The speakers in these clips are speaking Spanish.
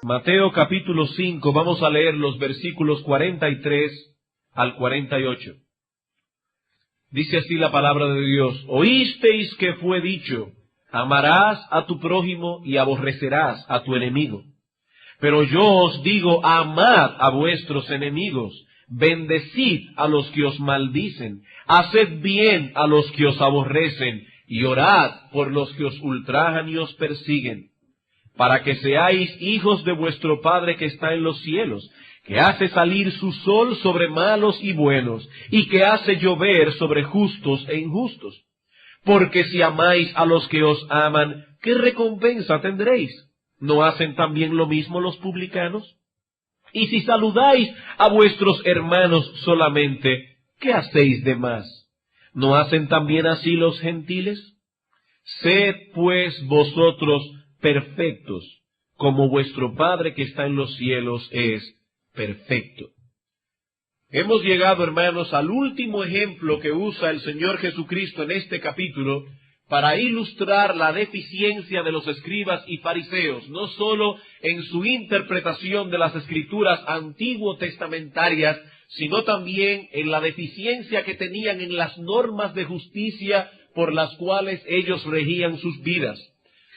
Mateo capítulo 5, vamos a leer los versículos 43 al 48. Dice así la palabra de Dios: Oísteis que fue dicho, amarás a tu prójimo y aborrecerás a tu enemigo. Pero yo os digo, amad a vuestros enemigos, bendecid a los que os maldicen, haced bien a los que os aborrecen, y orad por los que os ultrajan y os persiguen, para que seáis hijos de vuestro Padre que está en los cielos, que hace salir su sol sobre malos y buenos, y que hace llover sobre justos e injustos. Porque si amáis a los que os aman, ¿qué recompensa tendréis? ¿No hacen también lo mismo los publicanos? Y si saludáis a vuestros hermanos solamente, ¿qué hacéis de más? ¿No hacen también así los gentiles? Sed pues vosotros perfectos, como vuestro Padre que está en los cielos es perfecto. Hemos llegado, hermanos, al último ejemplo que usa el Señor Jesucristo en este capítulo para ilustrar la deficiencia de los escribas y fariseos, no solo en su interpretación de las escrituras antiguo-testamentarias, sino también en la deficiencia que tenían en las normas de justicia por las cuales ellos regían sus vidas.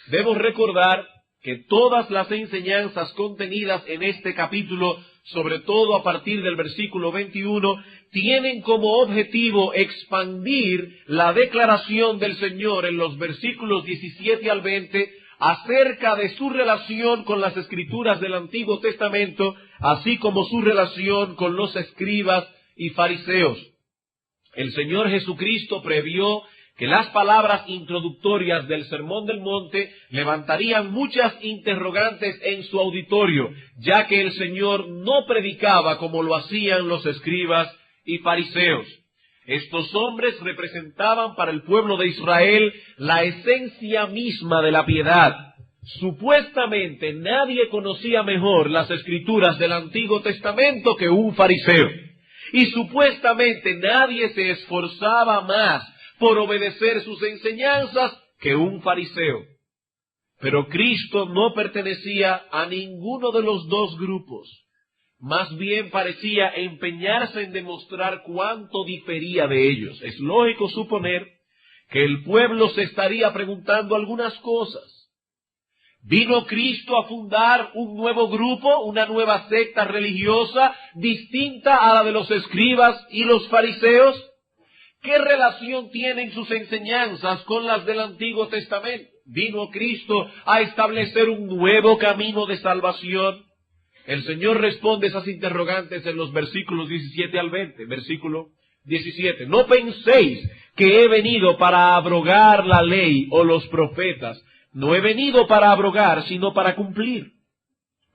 Debemos recordar que todas las enseñanzas contenidas en este capítulo, sobre todo a partir del versículo 21, tienen como objetivo expandir la declaración del Señor en los versículos 17 al 20 acerca de su relación con las escrituras del Antiguo Testamento, así como su relación con los escribas y fariseos. El Señor Jesucristo previó que las palabras introductorias del Sermón del Monte levantarían muchas interrogantes en su auditorio, ya que el Señor no predicaba como lo hacían los escribas y fariseos. Estos hombres representaban para el pueblo de Israel la esencia misma de la piedad. Supuestamente nadie conocía mejor las escrituras del Antiguo Testamento que un fariseo. Y supuestamente nadie se esforzaba más por obedecer sus enseñanzas que un fariseo. Pero Cristo no pertenecía a ninguno de los dos grupos. Más bien parecía empeñarse en demostrar cuánto difería de ellos. Es lógico suponer que el pueblo se estaría preguntando algunas cosas. ¿Vino Cristo a fundar un nuevo grupo, una nueva secta religiosa distinta a la de los escribas y los fariseos? ¿Qué relación tienen sus enseñanzas con las del Antiguo Testamento? ¿Vino Cristo a establecer un nuevo camino de salvación? El Señor responde esas interrogantes en los versículos 17 al 20. Versículo 17. No penséis que he venido para abrogar la ley o los profetas. No he venido para abrogar, sino para cumplir.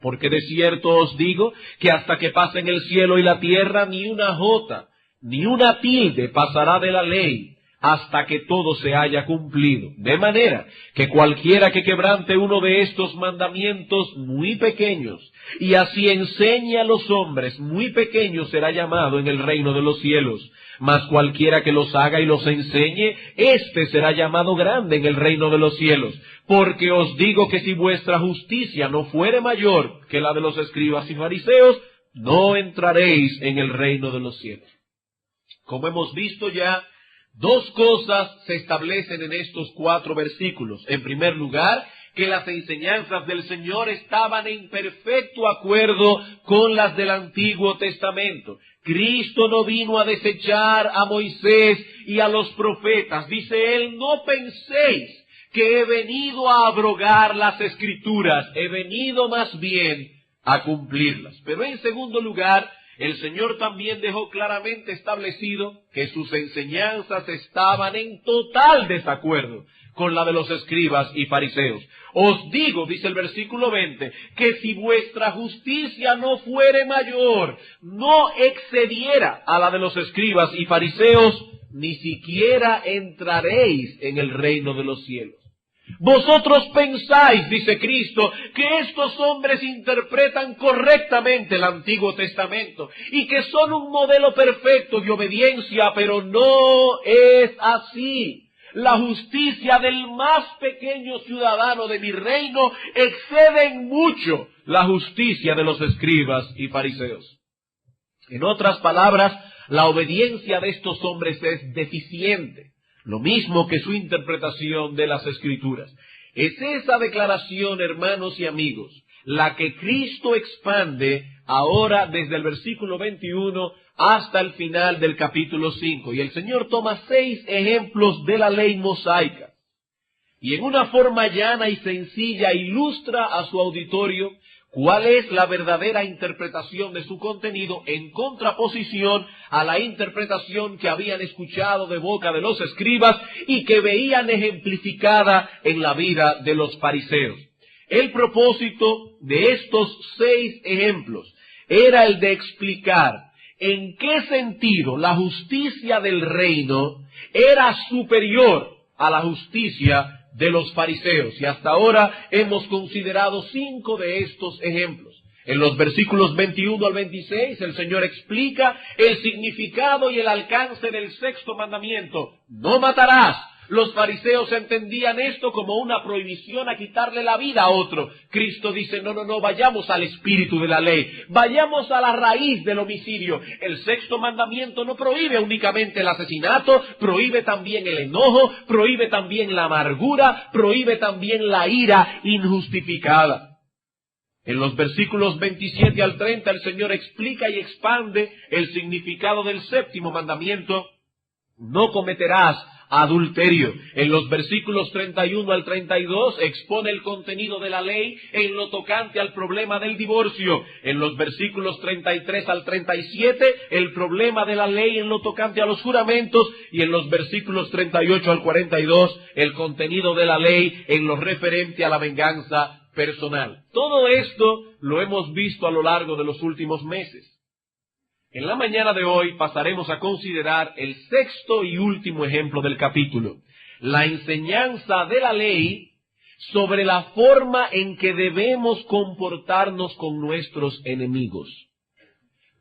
Porque de cierto os digo que hasta que pasen el cielo y la tierra, ni una jota ni una tilde pasará de la ley hasta que todo se haya cumplido. De manera que cualquiera que quebrante uno de estos mandamientos muy pequeños y así enseñe a los hombres, muy pequeño será llamado en el reino de los cielos. Mas cualquiera que los haga y los enseñe, éste será llamado grande en el reino de los cielos. Porque os digo que si vuestra justicia no fuere mayor que la de los escribas y fariseos, no entraréis en el reino de los cielos. Como hemos visto ya, dos cosas se establecen en estos 4 versículos. En primer lugar, que las enseñanzas del Señor estaban en perfecto acuerdo con las del Antiguo Testamento. Cristo no vino a desechar a Moisés y a los profetas. Dice Él, no penséis que he venido a abrogar las Escrituras, he venido más bien a cumplirlas. Pero en segundo lugar, el Señor también dejó claramente establecido que sus enseñanzas estaban en total desacuerdo con la de los escribas y fariseos. Os digo, dice el versículo 20, que si vuestra justicia no fuere mayor, no excediera a la de los escribas y fariseos, ni siquiera entraréis en el reino de los cielos. Vosotros pensáis, dice Cristo, que estos hombres interpretan correctamente el Antiguo Testamento y que son un modelo perfecto de obediencia, pero no es así. la justicia del más pequeño ciudadano de mi reino excede en mucho la justicia de los escribas y fariseos. En otras palabras, la obediencia de estos hombres es deficiente, lo mismo que su interpretación de las Escrituras. Es esa declaración, hermanos y amigos, la que Cristo expande ahora desde el versículo 21 hasta el final del capítulo 5. Y el Señor toma 6 ejemplos de la ley mosaica. Y en una forma llana y sencilla ilustra a su auditorio cuál es la verdadera interpretación de su contenido en contraposición a la interpretación que habían escuchado de boca de los escribas y que veían ejemplificada en la vida de los fariseos. El propósito de estos 6 ejemplos era el de explicar en qué sentido la justicia del reino era superior a la justicia de los fariseos. Y hasta ahora hemos considerado 5 de estos ejemplos. En los versículos 21 al 26, el Señor explica el significado y el alcance del 6º mandamiento: no matarás. Los fariseos entendían esto como una prohibición a quitarle la vida a otro. Cristo dice, no, vayamos al espíritu de la ley, vayamos a la raíz del homicidio. El 6º mandamiento no prohíbe únicamente el asesinato, prohíbe también el enojo, prohíbe también la amargura, prohíbe también la ira injustificada. En los versículos 27 al 30 el Señor explica y expande el significado del 7º mandamiento: no cometerás adulterio. En los versículos 31 al 32 expone el contenido de la ley en lo tocante al problema del divorcio. En los versículos 33 al 37 el problema de la ley en lo tocante a los juramentos, y en los versículos 38 al 42 el contenido de la ley en lo referente a la venganza personal. Todo esto lo hemos visto a lo largo de los últimos meses. En la mañana de hoy pasaremos a considerar el 6º y último ejemplo del capítulo: la enseñanza de la ley sobre la forma en que debemos comportarnos con nuestros enemigos.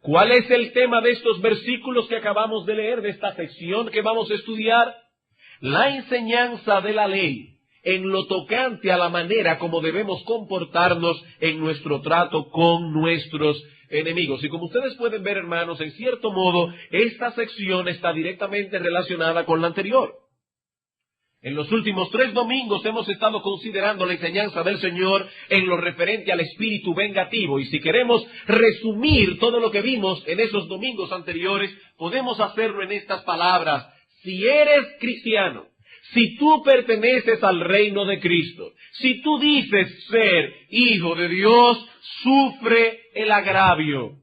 ¿Cuál es el tema de estos versículos que acabamos de leer, de esta sección que vamos a estudiar? La enseñanza de la ley en lo tocante a la manera como debemos comportarnos en nuestro trato con nuestros enemigos. Y como ustedes pueden ver, hermanos, en cierto modo, esta sección está directamente relacionada con la anterior. En los últimos 3 domingos hemos estado considerando la enseñanza del Señor en lo referente al espíritu vengativo. Y si queremos resumir todo lo que vimos en esos domingos anteriores, podemos hacerlo en estas palabras: si eres cristiano, si tú perteneces al reino de Cristo, si tú dices ser hijo de Dios, sufre el agravio.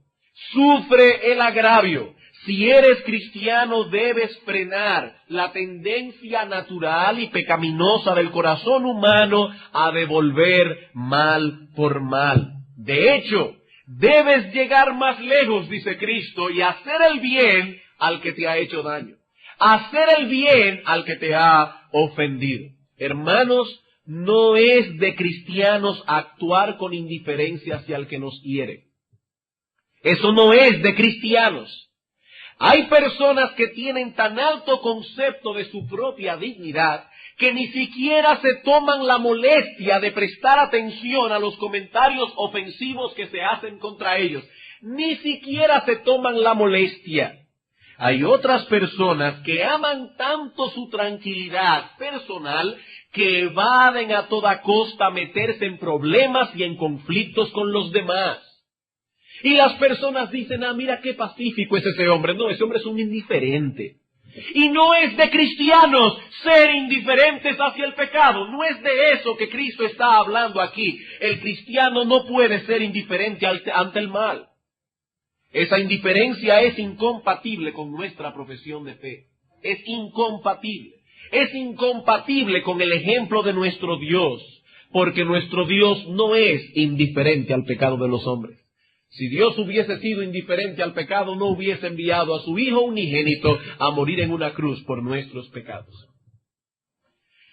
Sufre el agravio. Si eres cristiano, debes frenar la tendencia natural y pecaminosa del corazón humano a devolver mal por mal. De hecho, debes llegar más lejos, dice Cristo, y hacer el bien al que te ha hecho daño. Hacer el bien al que te ha ofendido. Hermanos, no es de cristianos actuar con indiferencia hacia el que nos hiere. Eso no es de cristianos. Hay personas que tienen tan alto concepto de su propia dignidad que ni siquiera se toman la molestia de prestar atención a los comentarios ofensivos que se hacen contra ellos. Ni siquiera se toman la molestia. Hay otras personas que aman tanto su tranquilidad personal que evaden a toda costa meterse en problemas y en conflictos con los demás. Y las personas dicen, mira qué pacífico es ese hombre. No, ese hombre es un indiferente. Y no es de cristianos ser indiferentes hacia el pecado. No es de eso que Cristo está hablando aquí. El cristiano no puede ser indiferente ante el mal. Esa indiferencia es incompatible con nuestra profesión de fe. Es incompatible. Es incompatible con el ejemplo de nuestro Dios, porque nuestro Dios no es indiferente al pecado de los hombres. Si Dios hubiese sido indiferente al pecado, no hubiese enviado a su Hijo unigénito a morir en una cruz por nuestros pecados.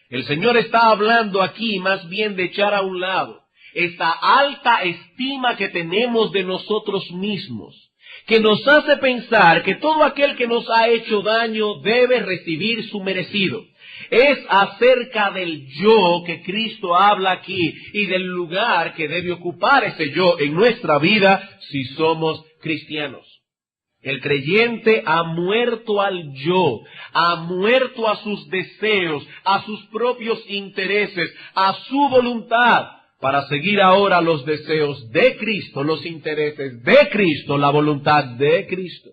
El Señor está hablando aquí más bien de echar a un lado esta alta estima que tenemos de nosotros mismos, que nos hace pensar que todo aquel que nos ha hecho daño debe recibir su merecido. Es acerca del yo que Cristo habla aquí y del lugar que debe ocupar ese yo en nuestra vida si somos cristianos. El creyente ha muerto al yo, ha muerto a sus deseos, a sus propios intereses, a su voluntad, para seguir ahora los deseos de Cristo, los intereses de Cristo, la voluntad de Cristo.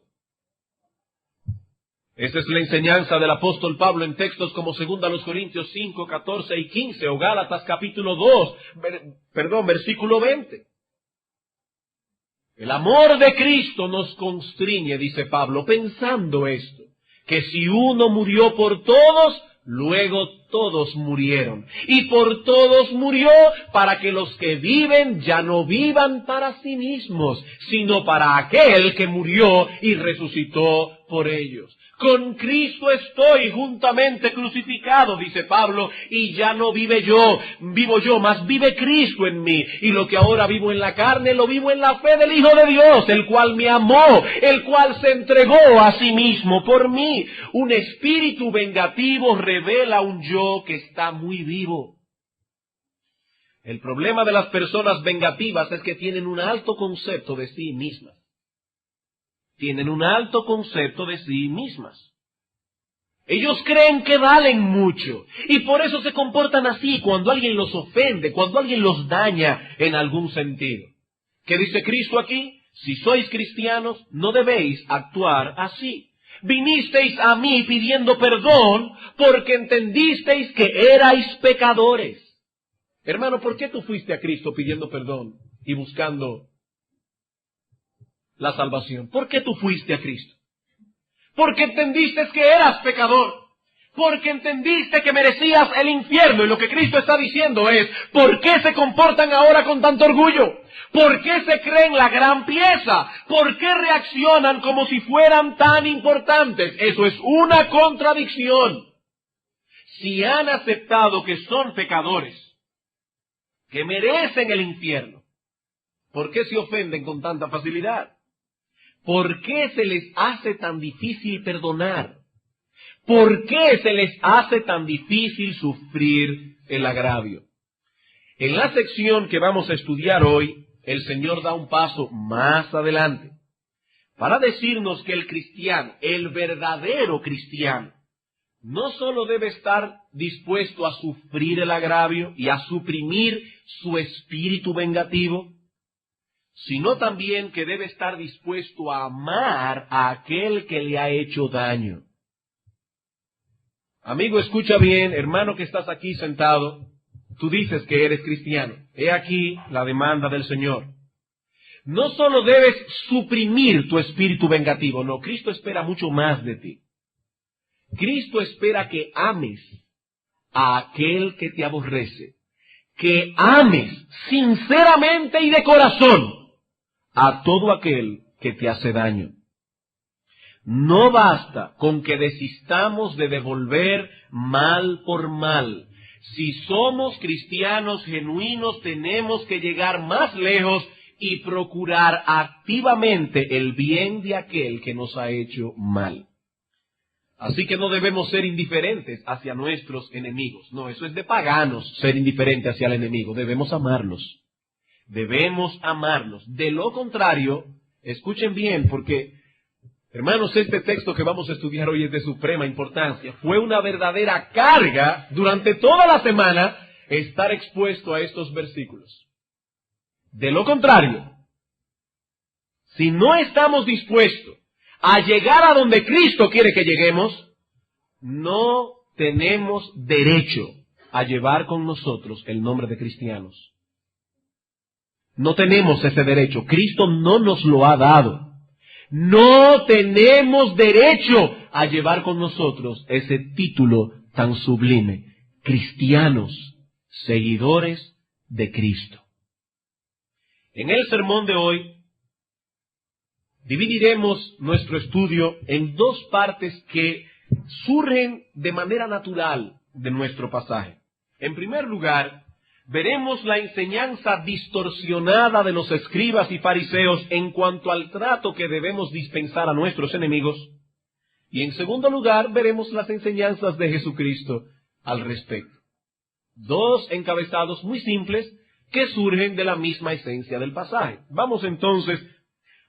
Esa es la enseñanza del apóstol Pablo en textos como 2 Corintios 5, 14 y 15, o Gálatas capítulo 2, versículo 20. El amor de Cristo nos constriñe, dice Pablo, pensando esto, que si uno murió por todos, luego todos murieron. Y por todos murió para que los que viven ya no vivan para sí mismos, sino para aquel que murió y resucitó por ellos. Con Cristo estoy juntamente crucificado, dice Pablo, y ya no vivo yo, mas vive Cristo en mí. Y lo que ahora vivo en la carne, lo vivo en la fe del Hijo de Dios, el cual me amó, el cual se entregó a sí mismo por mí. Un espíritu vengativo revela un yo que está muy vivo. El problema de las personas vengativas es que tienen un alto concepto de sí mismas. Tienen un alto concepto de sí mismas. Ellos creen que valen mucho y por eso se comportan así cuando alguien los ofende, cuando alguien los daña en algún sentido. ¿Qué dice Cristo aquí? Si sois cristianos, no debéis actuar así. Vinisteis a mí pidiendo perdón porque entendisteis que erais pecadores. Hermano, ¿por qué tú fuiste a Cristo pidiendo perdón y buscando la salvación? ¿Por qué tú fuiste a Cristo? Porque entendiste que eras pecador. Porque entendiste que merecías el infierno. Y lo que Cristo está diciendo es, ¿por qué se comportan ahora con tanto orgullo? ¿Por qué se creen la gran pieza? ¿Por qué reaccionan como si fueran tan importantes? Eso es una contradicción. Si han aceptado que son pecadores, que merecen el infierno, ¿por qué se ofenden con tanta facilidad? ¿Por qué se les hace tan difícil perdonar? ¿Por qué se les hace tan difícil sufrir el agravio? En la sección que vamos a estudiar hoy, el Señor da un paso más adelante para decirnos que el cristiano, el verdadero cristiano, no solo debe estar dispuesto a sufrir el agravio y a suprimir su espíritu vengativo, sino también que debe estar dispuesto a amar a aquel que le ha hecho daño. Amigo, escucha bien, hermano que estás aquí sentado, tú dices que eres cristiano. He aquí la demanda del Señor. No solo debes suprimir tu espíritu vengativo, no, Cristo espera mucho más de ti. Cristo espera que ames a aquel que te aborrece, que ames sinceramente y de corazón a todo aquel que te hace daño. No basta con que desistamos de devolver mal por mal. Si somos cristianos genuinos, tenemos que llegar más lejos y procurar activamente el bien de aquel que nos ha hecho mal. Así que no debemos ser indiferentes hacia nuestros enemigos. No, eso es de paganos, ser indiferente hacia el enemigo. Debemos amarlos. Debemos amarlos. De lo contrario, escuchen bien, porque, hermanos, este texto que vamos a estudiar hoy es de suprema importancia. Fue una verdadera carga durante toda la semana estar expuesto a estos versículos. De lo contrario, si no estamos dispuestos a llegar a donde Cristo quiere que lleguemos, no tenemos derecho a llevar con nosotros el nombre de cristianos. No tenemos ese derecho. Cristo no nos lo ha dado. No tenemos derecho a llevar con nosotros ese título tan sublime. Cristianos, seguidores de Cristo. En el sermón de hoy, dividiremos nuestro estudio en dos partes que surgen de manera natural de nuestro pasaje. En primer lugar, veremos la enseñanza distorsionada de los escribas y fariseos en cuanto al trato que debemos dispensar a nuestros enemigos. Y en segundo lugar, veremos las enseñanzas de Jesucristo al respecto. Dos encabezados muy simples que surgen de la misma esencia del pasaje. Vamos entonces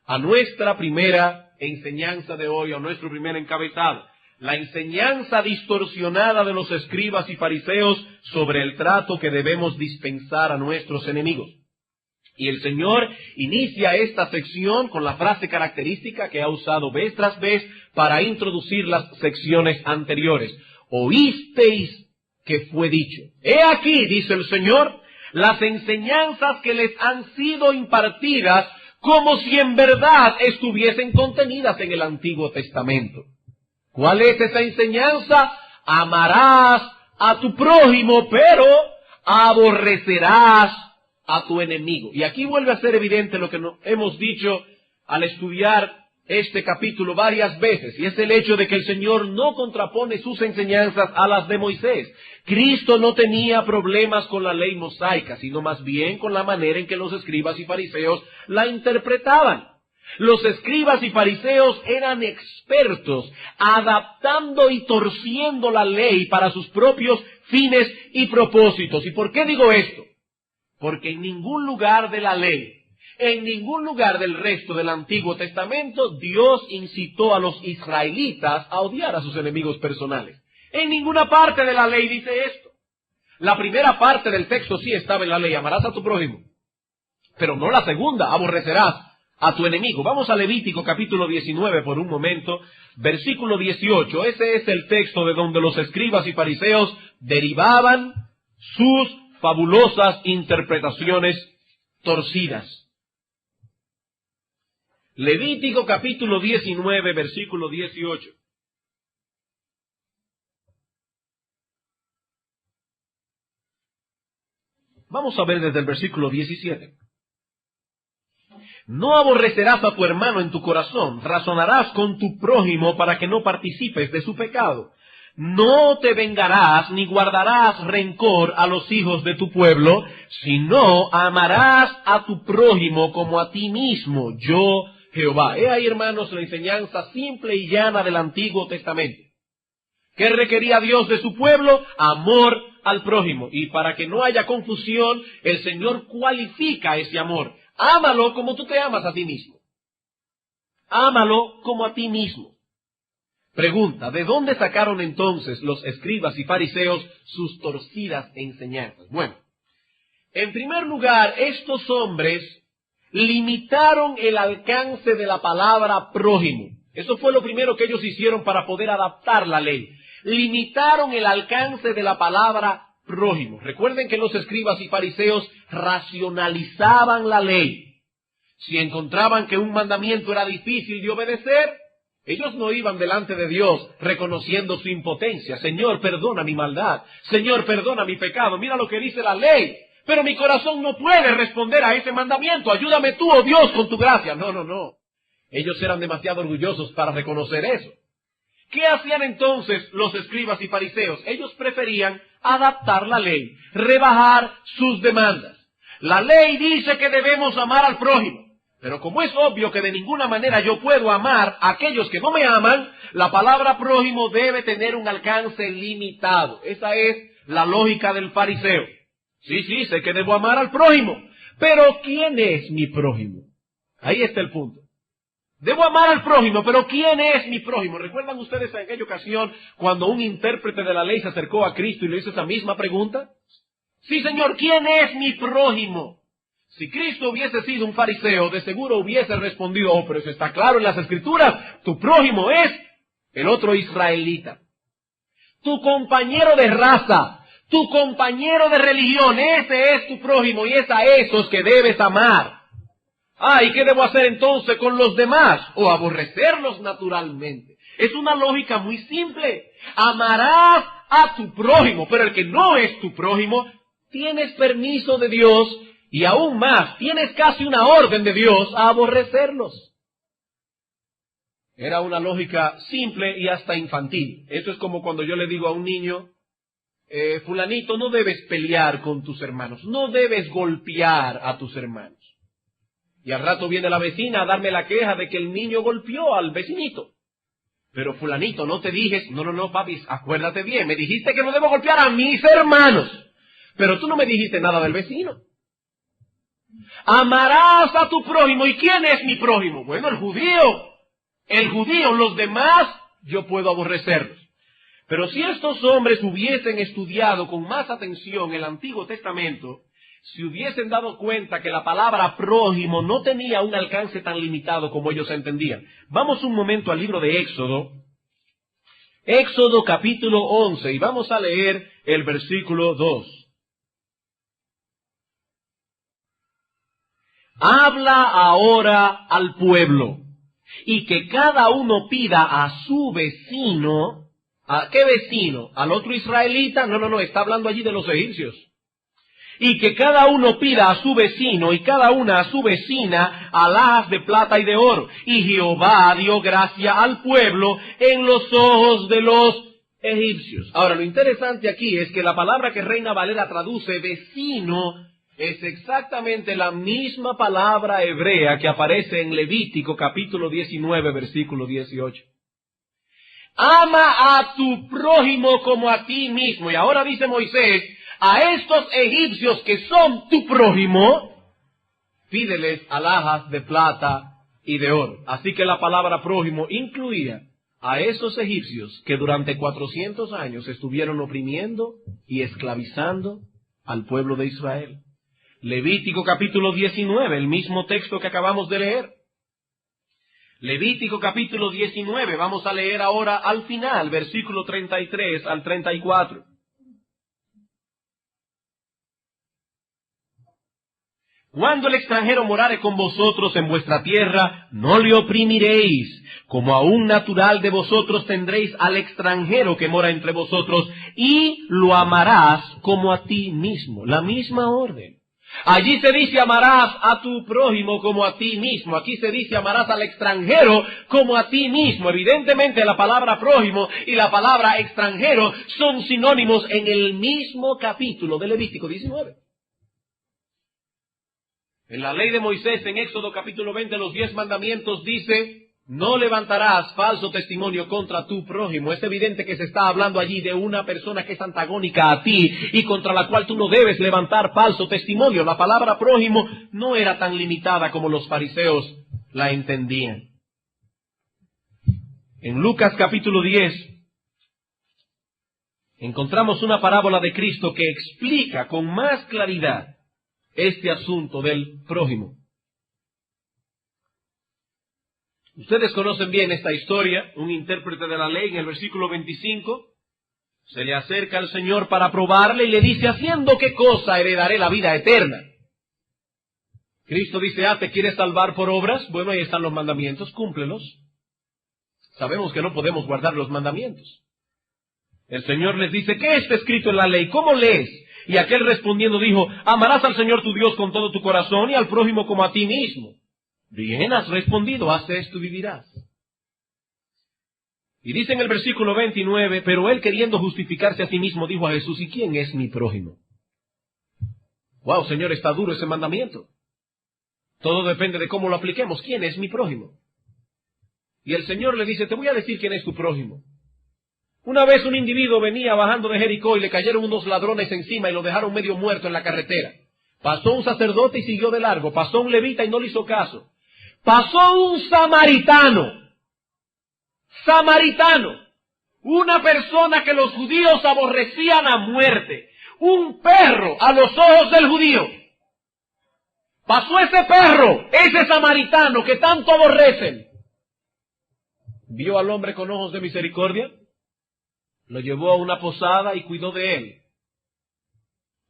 a nuestra primera enseñanza de hoy, a nuestro primer encabezado. La enseñanza distorsionada de los escribas y fariseos sobre el trato que debemos dispensar a nuestros enemigos. Y el Señor inicia esta sección con la frase característica que ha usado vez tras vez para introducir las secciones anteriores. Oísteis que fue dicho. He aquí, dice el Señor, las enseñanzas que les han sido impartidas como si en verdad estuviesen contenidas en el Antiguo Testamento. ¿Cuál es esa enseñanza? Amarás a tu prójimo, pero aborrecerás a tu enemigo. Y aquí vuelve a ser evidente lo que hemos dicho al estudiar este capítulo varias veces, y es el hecho de que el Señor no contrapone sus enseñanzas a las de Moisés. Cristo no tenía problemas con la ley mosaica, sino más bien con la manera en que los escribas y fariseos la interpretaban. Los escribas y fariseos eran expertos adaptando y torciendo la ley para sus propios fines y propósitos. ¿Y por qué digo esto? Porque en ningún lugar de la ley, en ningún lugar del resto del Antiguo Testamento, Dios incitó a los israelitas a odiar a sus enemigos personales. En ninguna parte de la ley dice esto. La primera parte del texto sí estaba en la ley, amarás a tu prójimo. Pero no la segunda, aborrecerás a tu enemigo. Vamos a Levítico capítulo 19 por un momento, versículo 18. Ese es el texto de donde los escribas y fariseos derivaban sus fabulosas interpretaciones torcidas. Levítico capítulo 19, versículo 18. Vamos a ver desde el versículo 17. No aborrecerás a tu hermano en tu corazón, razonarás con tu prójimo para que no participes de su pecado. No te vengarás ni guardarás rencor a los hijos de tu pueblo, sino amarás a tu prójimo como a ti mismo, yo Jehová. He ahí, hermanos, la enseñanza simple y llana del Antiguo Testamento. ¿Qué requería Dios de su pueblo? Amor al prójimo. Y para que no haya confusión, el Señor cualifica ese amor. Ámalo como tú te amas a ti mismo. Ámalo como a ti mismo. Pregunta, ¿de dónde sacaron entonces los escribas y fariseos sus torcidas enseñanzas? Bueno, en primer lugar, estos hombres limitaron el alcance de la palabra prójimo. Eso fue lo primero que ellos hicieron para poder adaptar la ley. Limitaron el alcance de la palabra prójimo. Recuerden que los escribas y fariseos racionalizaban la ley. Si encontraban que un mandamiento era difícil de obedecer, ellos no iban delante de Dios reconociendo su impotencia. Señor, perdona mi maldad. Señor, perdona mi pecado. Mira lo que dice la ley. Pero mi corazón no puede responder a ese mandamiento. Ayúdame tú, oh Dios, con tu gracia. No. Ellos eran demasiado orgullosos para reconocer eso. ¿Qué hacían entonces los escribas y fariseos? Ellos preferían adaptar la ley, rebajar sus demandas. La ley dice que debemos amar al prójimo. Pero como es obvio que de ninguna manera yo puedo amar a aquellos que no me aman, la palabra prójimo debe tener un alcance limitado. Esa es la lógica del fariseo. Sí, sé que debo amar al prójimo. Pero ¿quién es mi prójimo? Ahí está el punto. Debo amar al prójimo, pero ¿quién es mi prójimo? ¿Recuerdan ustedes en aquella ocasión cuando un intérprete de la ley se acercó a Cristo y le hizo esa misma pregunta? Sí, Señor, ¿quién es mi prójimo? Si Cristo hubiese sido un fariseo, de seguro hubiese respondido, pero eso está claro en las Escrituras, tu prójimo es el otro israelita. Tu compañero de raza, tu compañero de religión, ese es tu prójimo y es a esos que debes amar. ¿Y qué debo hacer entonces con los demás? O aborrecerlos naturalmente. Es una lógica muy simple. Amarás a tu prójimo, pero el que no es tu prójimo, tienes permiso de Dios y aún más, tienes casi una orden de Dios a aborrecerlos. Era una lógica simple y hasta infantil. Esto es como cuando yo le digo a un niño, fulanito, no debes pelear con tus hermanos, no debes golpear a tus hermanos. Y al rato viene la vecina a darme la queja de que el niño golpeó al vecinito. Pero fulanito, no te dije, no, papi, acuérdate bien, me dijiste que no debo golpear a mis hermanos, pero tú no me dijiste nada del vecino. Amarás a tu prójimo. ¿Y quién es mi prójimo? Bueno, el judío. El judío, los demás, yo puedo aborrecerlos. Pero si estos hombres hubiesen estudiado con más atención el Antiguo Testamento, si hubiesen dado cuenta que la palabra prójimo no tenía un alcance tan limitado como ellos entendían. Vamos un momento al libro de Éxodo. Éxodo capítulo 11, y vamos a leer el versículo 2. Habla ahora al pueblo, y que cada uno pida a su vecino. ¿A qué vecino? ¿Al otro israelita? No, está hablando allí de los egipcios. Y que cada uno pida a su vecino y cada una a su vecina alhajas de plata y de oro. Y Jehová dio gracia al pueblo en los ojos de los egipcios. Ahora, lo interesante aquí es que la palabra que Reina Valera traduce vecino es exactamente la misma palabra hebrea que aparece en Levítico capítulo 19, versículo 18. Ama a tu prójimo como a ti mismo. Y ahora dice Moisés, a estos egipcios que son tu prójimo, pídeles alhajas de plata y de oro. Así que la palabra prójimo incluía a esos egipcios que durante 400 años estuvieron oprimiendo y esclavizando al pueblo de Israel. Levítico capítulo 19, el mismo texto que acabamos de leer. Levítico capítulo 19, vamos a leer ahora al final, versículo 33 al 34. Cuando el extranjero morare con vosotros en vuestra tierra, no le oprimiréis, como a un natural de vosotros tendréis al extranjero que mora entre vosotros, y lo amarás como a ti mismo. La misma orden. Allí se dice amarás a tu prójimo como a ti mismo. Aquí se dice amarás al extranjero como a ti mismo. Evidentemente la palabra prójimo y la palabra extranjero son sinónimos en el mismo capítulo de Levítico 19. En la ley de Moisés, en Éxodo capítulo 20, los 10 mandamientos dice, no levantarás falso testimonio contra tu prójimo. Es evidente que se está hablando allí de una persona que es antagónica a ti y contra la cual tú no debes levantar falso testimonio. La palabra prójimo no era tan limitada como los fariseos la entendían. En Lucas capítulo 10 encontramos una parábola de Cristo que explica con más claridad este asunto del prójimo. Ustedes conocen bien esta historia. Un intérprete de la ley en el versículo 25 se le acerca al Señor para probarle y le dice, ¿haciendo qué cosa heredaré la vida eterna? Cristo dice, ¿te quieres salvar por obras? Bueno, ahí están los mandamientos, cúmplelos. Sabemos que no podemos guardar los mandamientos. El Señor les dice, ¿qué está escrito en la ley? ¿Cómo lees? Y aquel respondiendo dijo, amarás al Señor tu Dios con todo tu corazón y al prójimo como a ti mismo. Bien has respondido, haz esto y vivirás. Y dice en el versículo 29, pero él queriendo justificarse a sí mismo dijo a Jesús, ¿y quién es mi prójimo? Wow, Señor, está duro ese mandamiento. Todo depende de cómo lo apliquemos. ¿Quién es mi prójimo? Y el Señor le dice, te voy a decir quién es tu prójimo. Una vez un individuo venía bajando de Jericó y le cayeron unos ladrones encima y lo dejaron medio muerto en la carretera. Pasó un sacerdote y siguió de largo. Pasó un levita y no le hizo caso. Pasó un samaritano. Samaritano. Una persona que los judíos aborrecían a muerte. Un perro a los ojos del judío. Pasó ese perro, ese samaritano que tanto aborrecen. Vio al hombre con ojos de misericordia. Lo llevó a una posada y cuidó de él.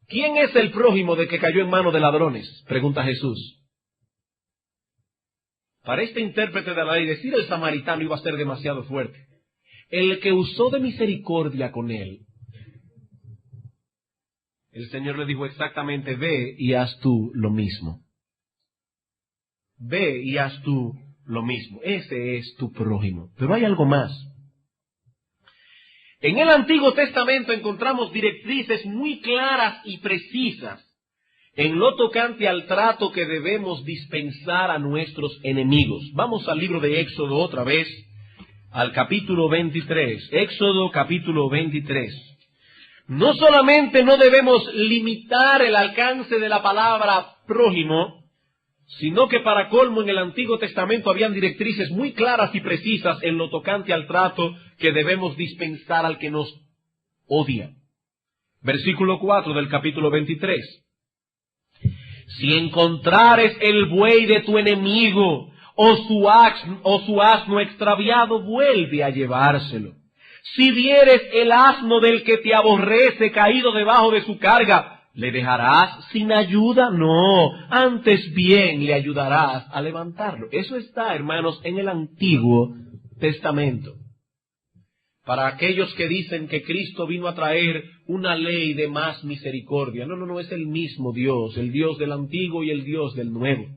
¿Quién es el prójimo de que cayó en manos de ladrones? Pregunta Jesús. Para este intérprete de la ley, decir el samaritano iba a ser demasiado fuerte. El que usó de misericordia con él. El Señor le dijo exactamente, ve y haz tú lo mismo. Ve y haz tú lo mismo. Ese es tu prójimo. Pero hay algo más. En el Antiguo Testamento encontramos directrices muy claras y precisas en lo tocante al trato que debemos dispensar a nuestros enemigos. Vamos al libro de Éxodo otra vez, al capítulo 23. Éxodo capítulo 23. No solamente no debemos limitar el alcance de la palabra prójimo, sino que para colmo en el Antiguo Testamento habían directrices muy claras y precisas en lo tocante al trato que debemos dispensar al que nos odia. Versículo 4 del capítulo 23. Si encontrares el buey de tu enemigo o su asno extraviado, vuelve a llevárselo. Si vieres el asno del que te aborrece caído debajo de su carga, ¿le dejarás sin ayuda? No, antes bien le ayudarás a levantarlo. Eso está, hermanos, en el Antiguo Testamento. Para aquellos que dicen que Cristo vino a traer una ley de más misericordia. No, es el mismo Dios, el Dios del Antiguo y el Dios del Nuevo.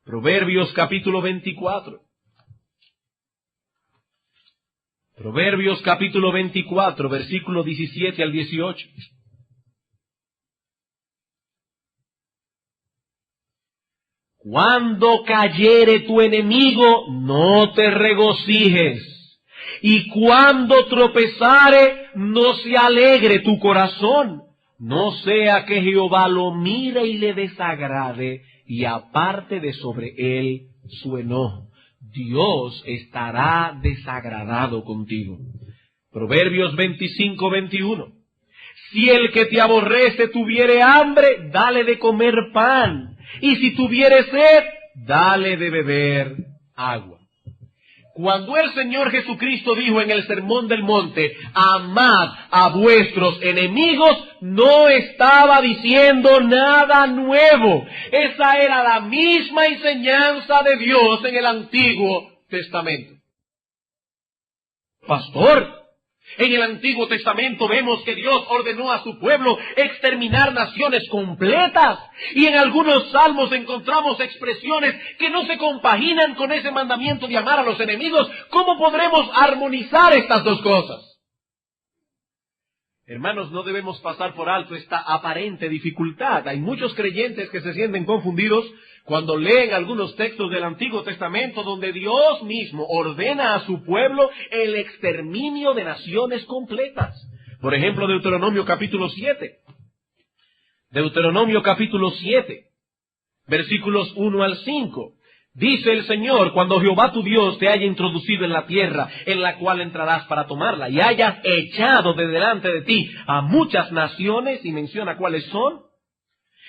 Proverbios capítulo 24. Proverbios capítulo 24, versículo 17 al 18. Cuando cayere tu enemigo, no te regocijes. Y cuando tropezare, no se alegre tu corazón. No sea que Jehová lo mire y le desagrade, y aparte de sobre él su enojo. Dios estará desagradado contigo. Proverbios 25, 21. Si el que te aborrece tuviere hambre, dale de comer pan. Y si tuviere sed, dale de beber agua. Cuando el Señor Jesucristo dijo en el Sermón del Monte, amad a vuestros enemigos, no estaba diciendo nada nuevo. Esa era la misma enseñanza de Dios en el Antiguo Testamento. Pastor, en el Antiguo Testamento vemos que Dios ordenó a su pueblo exterminar naciones completas. Y en algunos salmos encontramos expresiones que no se compaginan con ese mandamiento de amar a los enemigos. ¿Cómo podremos armonizar estas dos cosas? Hermanos, no debemos pasar por alto esta aparente dificultad. Hay muchos creyentes que se sienten confundidos cuando leen algunos textos del Antiguo Testamento donde Dios mismo ordena a su pueblo el exterminio de naciones completas. Por ejemplo, Deuteronomio capítulo 7. Deuteronomio capítulo 7, versículos 1 al 5. Dice el Señor, cuando Jehová tu Dios te haya introducido en la tierra en la cual entrarás para tomarla, y hayas echado de delante de ti a muchas naciones, y menciona cuáles son,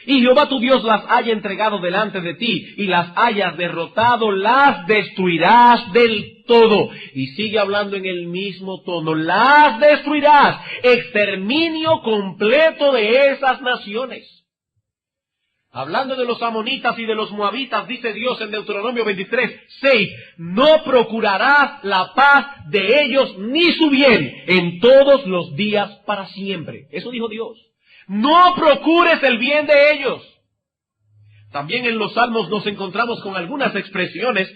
y Jehová tu Dios las haya entregado delante de ti, y las hayas derrotado, las destruirás del todo. Y sigue hablando en el mismo tono, las destruirás, exterminio completo de esas naciones. Hablando de los amonitas y de los moabitas, dice Dios en Deuteronomio 23, 6, no procurarás la paz de ellos ni su bien en todos los días para siempre. Eso dijo Dios. No procures el bien de ellos. También en los salmos nos encontramos con algunas expresiones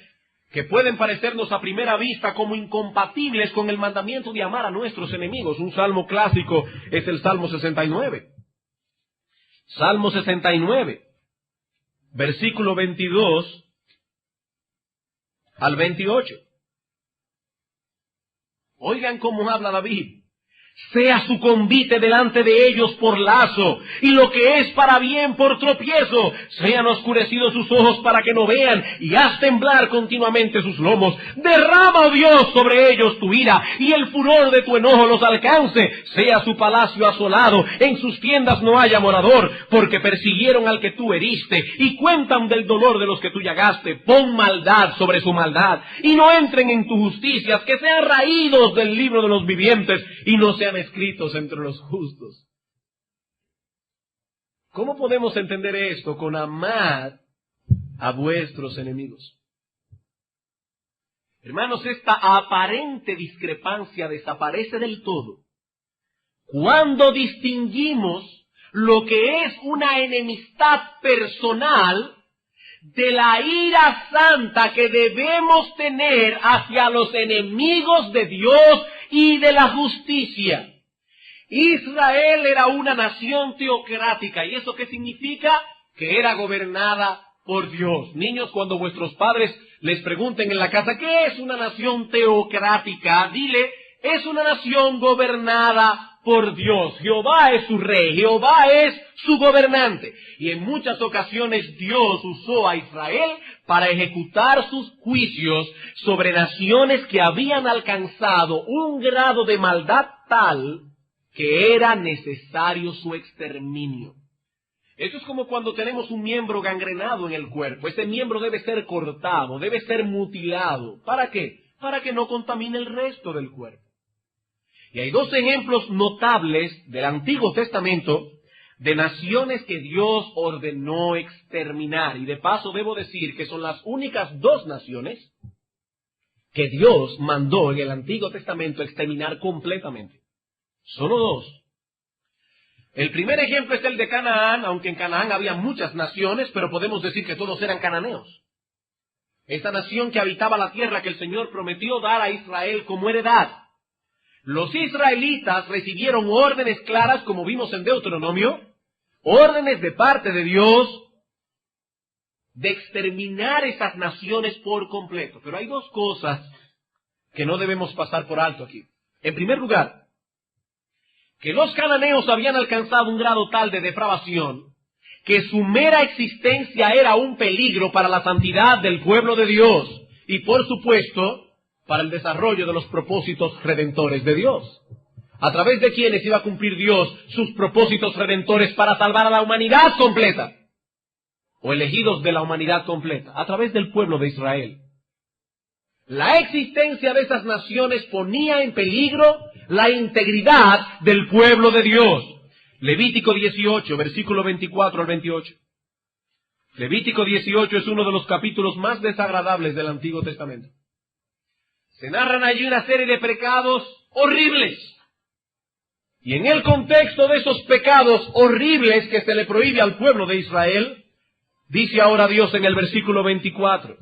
que pueden parecernos a primera vista como incompatibles con el mandamiento de amar a nuestros enemigos. Un salmo clásico es el Salmo 69. Salmo 69. Versículo 22 al 28. Oigan cómo habla David. Sea su convite delante de ellos por lazo, y lo que es para bien por tropiezo. Sean oscurecidos sus ojos para que no vean, y haz temblar continuamente sus lomos. Derrama, oh Dios, sobre ellos tu ira, y el furor de tu enojo los alcance. Sea su palacio asolado, en sus tiendas no haya morador, porque persiguieron al que tú heriste, y cuentan del dolor de los que tú llagaste. Pon maldad sobre su maldad, y no entren en tu justicia, que sean raídos del libro de los vivientes, y no sean escritos entre los justos. ¿Cómo podemos entender esto con amar a vuestros enemigos? Hermanos, esta aparente discrepancia desaparece del todo cuando distinguimos lo que es una enemistad personal de la ira santa que debemos tener hacia los enemigos de Dios y de la justicia. Israel era una nación teocrática. ¿Y eso qué significa? Que era gobernada por Dios. Niños, cuando vuestros padres les pregunten en la casa, ¿qué es una nación teocrática? Dile, es una nación gobernada por Dios. Jehová es su rey, Jehová es su gobernante. Y en muchas ocasiones Dios usó a Israel para ejecutar sus juicios sobre naciones que habían alcanzado un grado de maldad tal que era necesario su exterminio. Esto es como cuando tenemos un miembro gangrenado en el cuerpo. Ese miembro debe ser cortado, debe ser mutilado. ¿Para qué? Para que no contamine el resto del cuerpo. Y hay dos ejemplos notables del Antiguo Testamento de naciones que Dios ordenó exterminar. Y de paso debo decir que son las únicas dos naciones que Dios mandó en el Antiguo Testamento exterminar completamente. Solo dos. El primer ejemplo es el de Canaán, aunque en Canaán había muchas naciones, pero podemos decir que todos eran cananeos. Esta nación que habitaba la tierra que el Señor prometió dar a Israel como heredad. Los israelitas recibieron órdenes claras, como vimos en Deuteronomio, órdenes de parte de Dios de exterminar esas naciones por completo. Pero hay dos cosas que no debemos pasar por alto aquí. En primer lugar, que los cananeos habían alcanzado un grado tal de depravación que su mera existencia era un peligro para la santidad del pueblo de Dios y, por supuesto, para el desarrollo de los propósitos redentores de Dios. ¿A través de quienes iba a cumplir Dios sus propósitos redentores para salvar a la humanidad completa? ¿O elegidos de la humanidad completa? A través del pueblo de Israel. La existencia de esas naciones ponía en peligro la integridad del pueblo de Dios. Levítico 18, versículo 24 al 28. Levítico 18 es uno de los capítulos más desagradables del Antiguo Testamento. Se narran allí una serie de pecados horribles. Y en el contexto de esos pecados horribles que se le prohíbe al pueblo de Israel, dice ahora Dios en el versículo 24,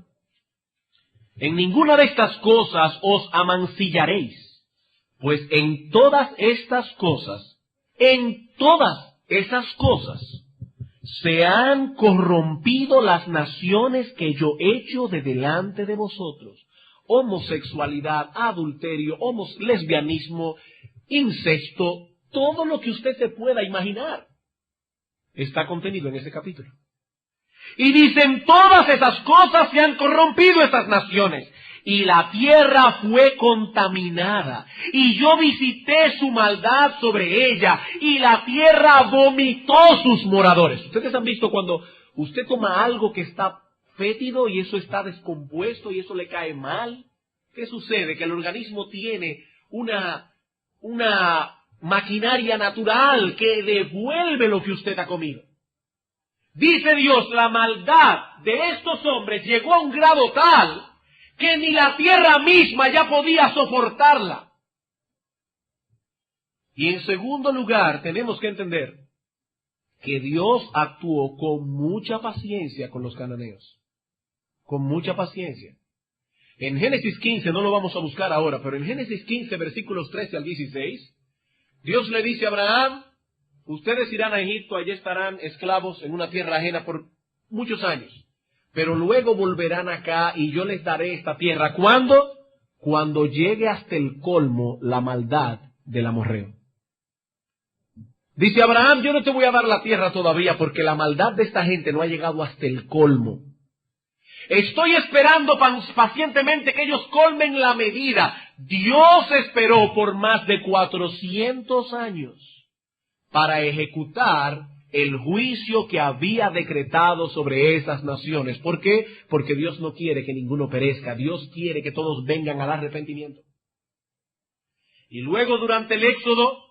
en ninguna de estas cosas os amancillaréis, pues en todas estas cosas, se han corrompido las naciones que yo echo de delante de vosotros. Homosexualidad, adulterio, lesbianismo, incesto, todo lo que usted se pueda imaginar está contenido en ese capítulo. Y dicen, todas esas cosas se han corrompido estas naciones, y la tierra fue contaminada, y yo visité su maldad sobre ella, y la tierra vomitó sus moradores. Ustedes han visto cuando usted toma algo que está fétido y eso está descompuesto y eso le cae mal. ¿Qué sucede? Que el organismo tiene una maquinaria natural que devuelve lo que usted ha comido. Dice Dios, la maldad de estos hombres llegó a un grado tal que ni la tierra misma ya podía soportarla. Y en segundo lugar, tenemos que entender que Dios actuó con mucha paciencia con los cananeos. Con mucha paciencia. En Génesis 15, no lo vamos a buscar ahora, pero en Génesis 15, versículos 13 al 16, Dios le dice a Abraham, ustedes irán a Egipto, allí estarán esclavos en una tierra ajena por muchos años, pero luego volverán acá y yo les daré esta tierra. ¿Cuándo? Cuando llegue hasta el colmo la maldad del amorreo. Dice Abraham, yo no te voy a dar la tierra todavía porque la maldad de esta gente no ha llegado hasta el colmo. Estoy esperando pacientemente que ellos colmen la medida. Dios esperó por más de 400 años para ejecutar el juicio que había decretado sobre esas naciones. ¿Por qué? Porque Dios no quiere que ninguno perezca. Dios quiere que todos vengan al arrepentimiento. Y luego durante el Éxodo,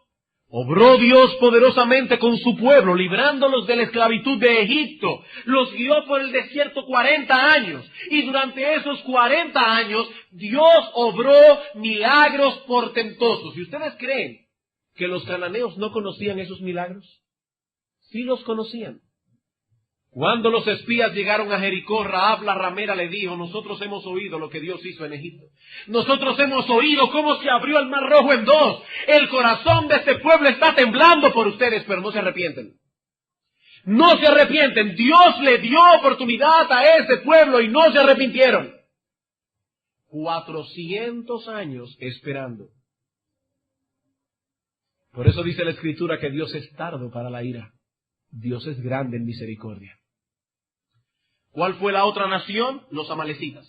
obró Dios poderosamente con su pueblo, librándolos de la esclavitud de Egipto. Los guió por el desierto 40 años. Y durante esos 40 años, Dios obró milagros portentosos. ¿Y ustedes creen que los cananeos no conocían esos milagros? Sí los conocían. Cuando los espías llegaron a Jericó, Rahab la ramera le dijo: nosotros hemos oído lo que Dios hizo en Egipto. Nosotros hemos oído cómo se abrió el mar rojo en dos. El corazón de este pueblo está temblando por ustedes, pero no se arrepienten. No se arrepienten. Dios le dio oportunidad a ese pueblo y no se arrepintieron. 400 años esperando. Por eso dice la Escritura que Dios es tardo para la ira. Dios es grande en misericordia. ¿Cuál fue la otra nación? Los amalecitas.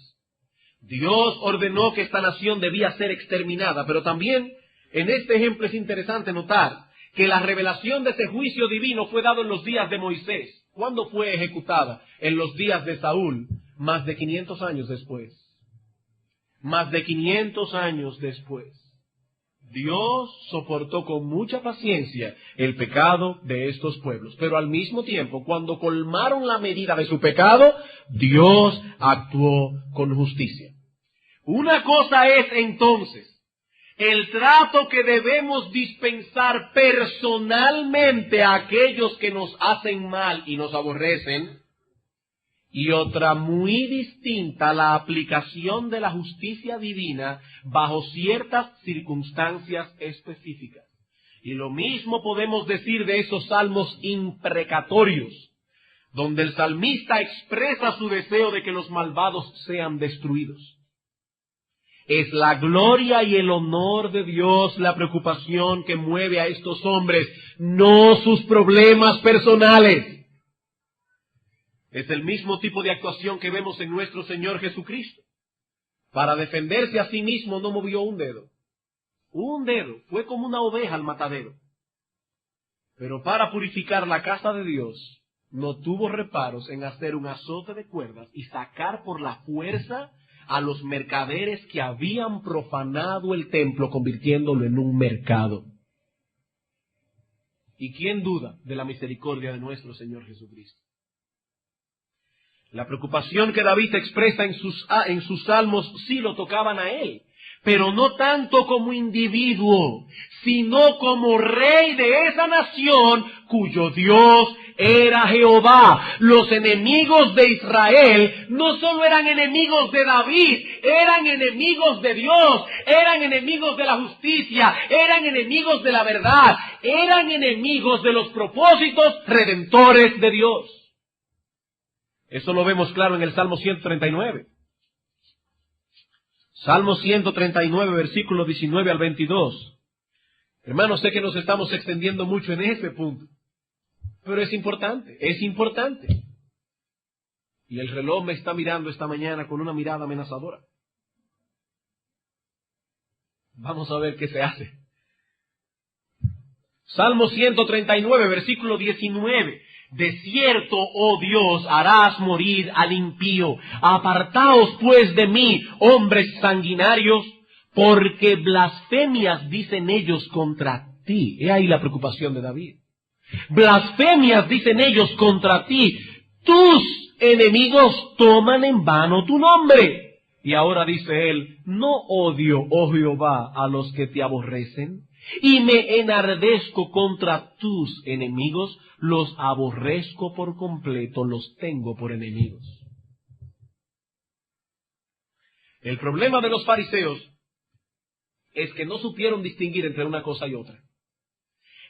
Dios ordenó que esta nación debía ser exterminada, pero también en este ejemplo es interesante notar que la revelación de ese juicio divino fue dado en los días de Moisés. ¿Cuándo fue ejecutada? En los días de Saúl, más de 500 años después. Más de 500 años después. Dios soportó con mucha paciencia el pecado de estos pueblos, pero al mismo tiempo, cuando colmaron la medida de su pecado, Dios actuó con justicia. Una cosa es entonces el trato que debemos dispensar personalmente a aquellos que nos hacen mal y nos aborrecen, y otra muy distinta, la aplicación de la justicia divina bajo ciertas circunstancias específicas. Y lo mismo podemos decir de esos salmos imprecatorios, donde el salmista expresa su deseo de que los malvados sean destruidos. Es la gloria y el honor de Dios la preocupación que mueve a estos hombres, no sus problemas personales. Es el mismo tipo de actuación que vemos en nuestro Señor Jesucristo. Para defenderse a sí mismo no movió un dedo. Un dedo. Fue como una oveja al matadero. Pero para purificar la casa de Dios, no tuvo reparos en hacer un azote de cuerdas y sacar por la fuerza a los mercaderes que habían profanado el templo, convirtiéndolo en un mercado. ¿Y quién duda de la misericordia de nuestro Señor Jesucristo? La preocupación que David expresa en sus salmos sí lo tocaban a él, pero no tanto como individuo, sino como rey de esa nación cuyo Dios era Jehová. Los enemigos de Israel no solo eran enemigos de David, eran enemigos de Dios, eran enemigos de la justicia, eran enemigos de la verdad, eran enemigos de los propósitos redentores de Dios. Eso lo vemos claro en el Salmo 139. Salmo 139, versículos 19 al 22. Hermanos, sé que nos estamos extendiendo mucho en ese punto, pero es importante, es importante. Y el reloj me está mirando esta mañana con una mirada amenazadora. Vamos a ver qué se hace. Salmo 139, versículo 19. De cierto, oh Dios, harás morir al impío. Apartaos pues de mí, hombres sanguinarios, porque blasfemias dicen ellos contra ti. He ahí la preocupación de David. Blasfemias dicen ellos contra ti. Tus enemigos toman en vano tu nombre. Y ahora dice él: no odio, oh Jehová, a los que te aborrecen, y me enardezco contra tus enemigos, los aborrezco por completo, los tengo por enemigos. El problema de los fariseos es que no supieron distinguir entre una cosa y otra.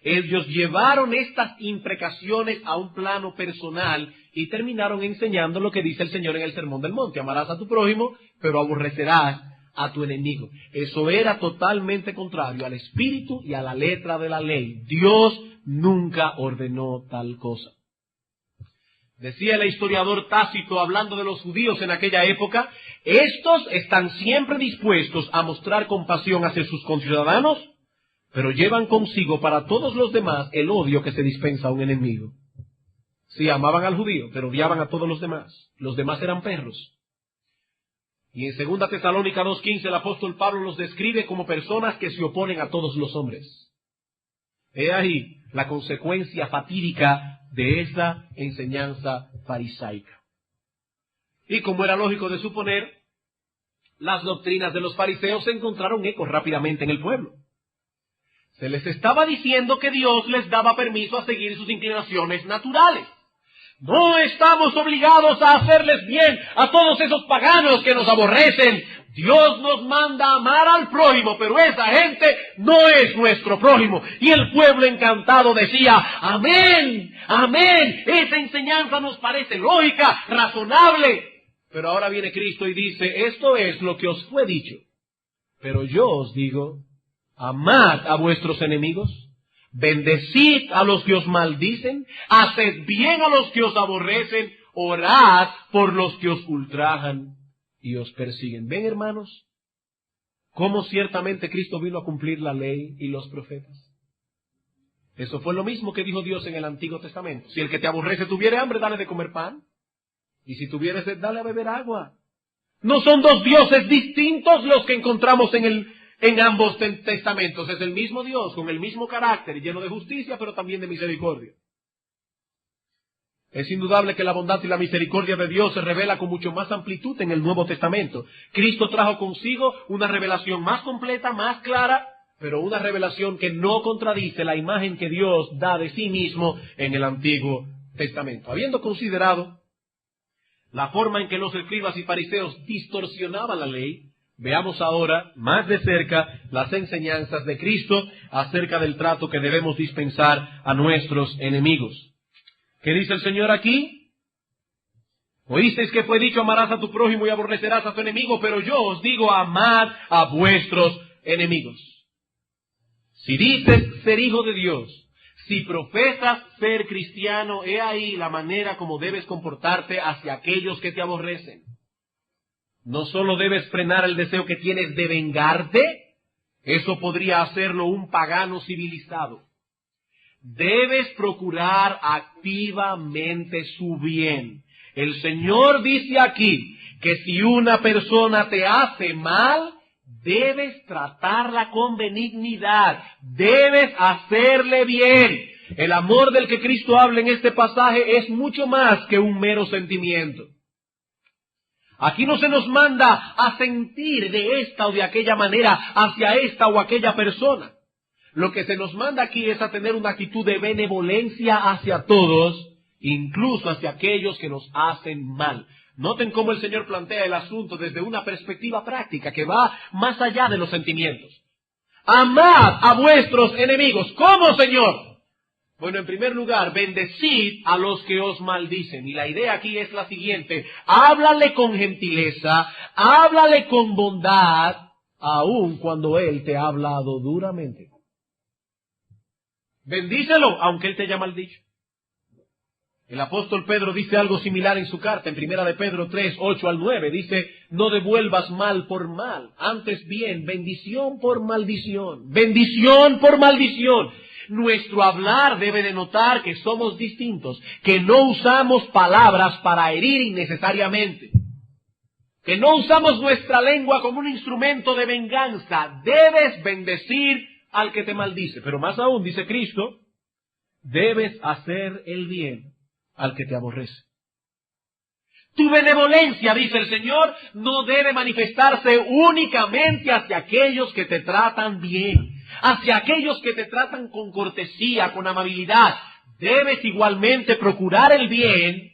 Ellos llevaron estas imprecaciones a un plano personal y terminaron enseñando lo que dice el Señor en el Sermón del Monte: amarás a tu prójimo, pero aborrecerás a tu enemigo. Eso era totalmente contrario al espíritu y a la letra de la ley. Dios nunca ordenó tal cosa. Decía el historiador Tácito, hablando de los judíos en aquella época: estos están siempre dispuestos a mostrar compasión hacia sus conciudadanos, pero llevan consigo para todos los demás el odio que se dispensa a un enemigo. Sí, amaban al judío, pero odiaban a todos los demás. Los demás eran perros. Y en 2 Tesalónica 2:15 el apóstol Pablo los describe como personas que se oponen a todos los hombres. He ahí la consecuencia fatídica de esa enseñanza farisaica. Y como era lógico de suponer, las doctrinas de los fariseos se encontraron eco rápidamente en el pueblo. Se les estaba diciendo que Dios les daba permiso a seguir sus inclinaciones naturales. No estamos obligados a hacerles bien a todos esos paganos que nos aborrecen. Dios nos manda a amar al prójimo, pero esa gente no es nuestro prójimo. Y el pueblo encantado decía, amén, amén, esa enseñanza nos parece lógica, razonable. Pero ahora viene Cristo y dice, esto es lo que os fue dicho. Pero yo os digo, amad a vuestros enemigos, bendecid a los que os maldicen, haced bien a los que os aborrecen, orad por los que os ultrajan y os persiguen. ¿Ven, hermanos, cómo ciertamente Cristo vino a cumplir la ley y los profetas? Eso fue lo mismo que dijo Dios en el Antiguo Testamento. Si el que te aborrece tuviere hambre, dale de comer pan. Y si tuviere sed, dale a beber agua. No son dos dioses distintos los que encontramos en ambos testamentos. Es el mismo Dios, con el mismo carácter, lleno de justicia, pero también de misericordia. Es indudable que la bondad y la misericordia de Dios se revela con mucho más amplitud en el Nuevo Testamento. Cristo trajo consigo una revelación más completa, más clara, pero una revelación que no contradice la imagen que Dios da de sí mismo en el Antiguo Testamento. Habiendo considerado la forma en que los escribas y fariseos distorsionaban la ley, veamos ahora más de cerca las enseñanzas de Cristo acerca del trato que debemos dispensar a nuestros enemigos. ¿Qué dice el Señor aquí? Oísteis que fue dicho, amarás a tu prójimo y aborrecerás a tu enemigo, pero yo os digo, amad a vuestros enemigos. Si dices ser hijo de Dios, si profesas ser cristiano, he ahí la manera como debes comportarte hacia aquellos que te aborrecen. No solo debes frenar el deseo que tienes de vengarte, eso podría hacerlo un pagano civilizado. Debes procurar activamente su bien. El Señor dice aquí que si una persona te hace mal, debes tratarla con benignidad, debes hacerle bien. El amor del que Cristo habla en este pasaje es mucho más que un mero sentimiento. Aquí no se nos manda a sentir de esta o de aquella manera hacia esta o aquella persona. Lo que se nos manda aquí es a tener una actitud de benevolencia hacia todos, incluso hacia aquellos que nos hacen mal. Noten cómo el Señor plantea el asunto desde una perspectiva práctica que va más allá de los sentimientos. Amad a vuestros enemigos. ¿Cómo, Señor? Bueno, en primer lugar, bendecid a los que os maldicen. Y la idea aquí es la siguiente. Háblale con gentileza, háblale con bondad, aun cuando él te ha hablado duramente. Bendícelo, aunque él te haya maldicho. El apóstol Pedro dice algo similar en su carta, en primera de Pedro 3, 8 al 9. Dice, no devuelvas mal por mal, antes bien, bendición por maldición. Bendición por maldición. Nuestro hablar debe denotar que somos distintos, que no usamos palabras para herir innecesariamente, que no usamos nuestra lengua como un instrumento de venganza. Debes bendecir al que te maldice, pero más aún, dice Cristo, debes hacer el bien al que te aborrece. Tu benevolencia, dice el Señor, no debe manifestarse únicamente hacia aquellos que te tratan bien, hacia aquellos que te tratan con cortesía, con amabilidad. Debes igualmente procurar el bien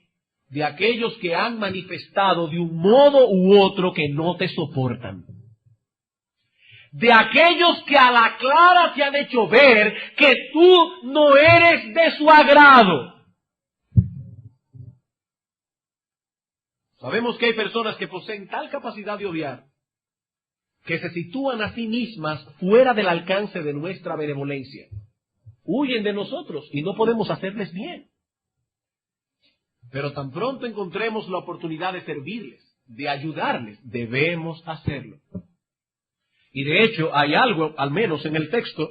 de aquellos que han manifestado de un modo u otro que no te soportan. De aquellos que a la clara te han hecho ver que tú no eres de su agrado. Sabemos que hay personas que poseen tal capacidad de odiar que se sitúan a sí mismas fuera del alcance de nuestra benevolencia. Huyen de nosotros y no podemos hacerles bien. Pero tan pronto encontremos la oportunidad de servirles, de ayudarles, debemos hacerlo. Y de hecho hay algo, al menos en el texto,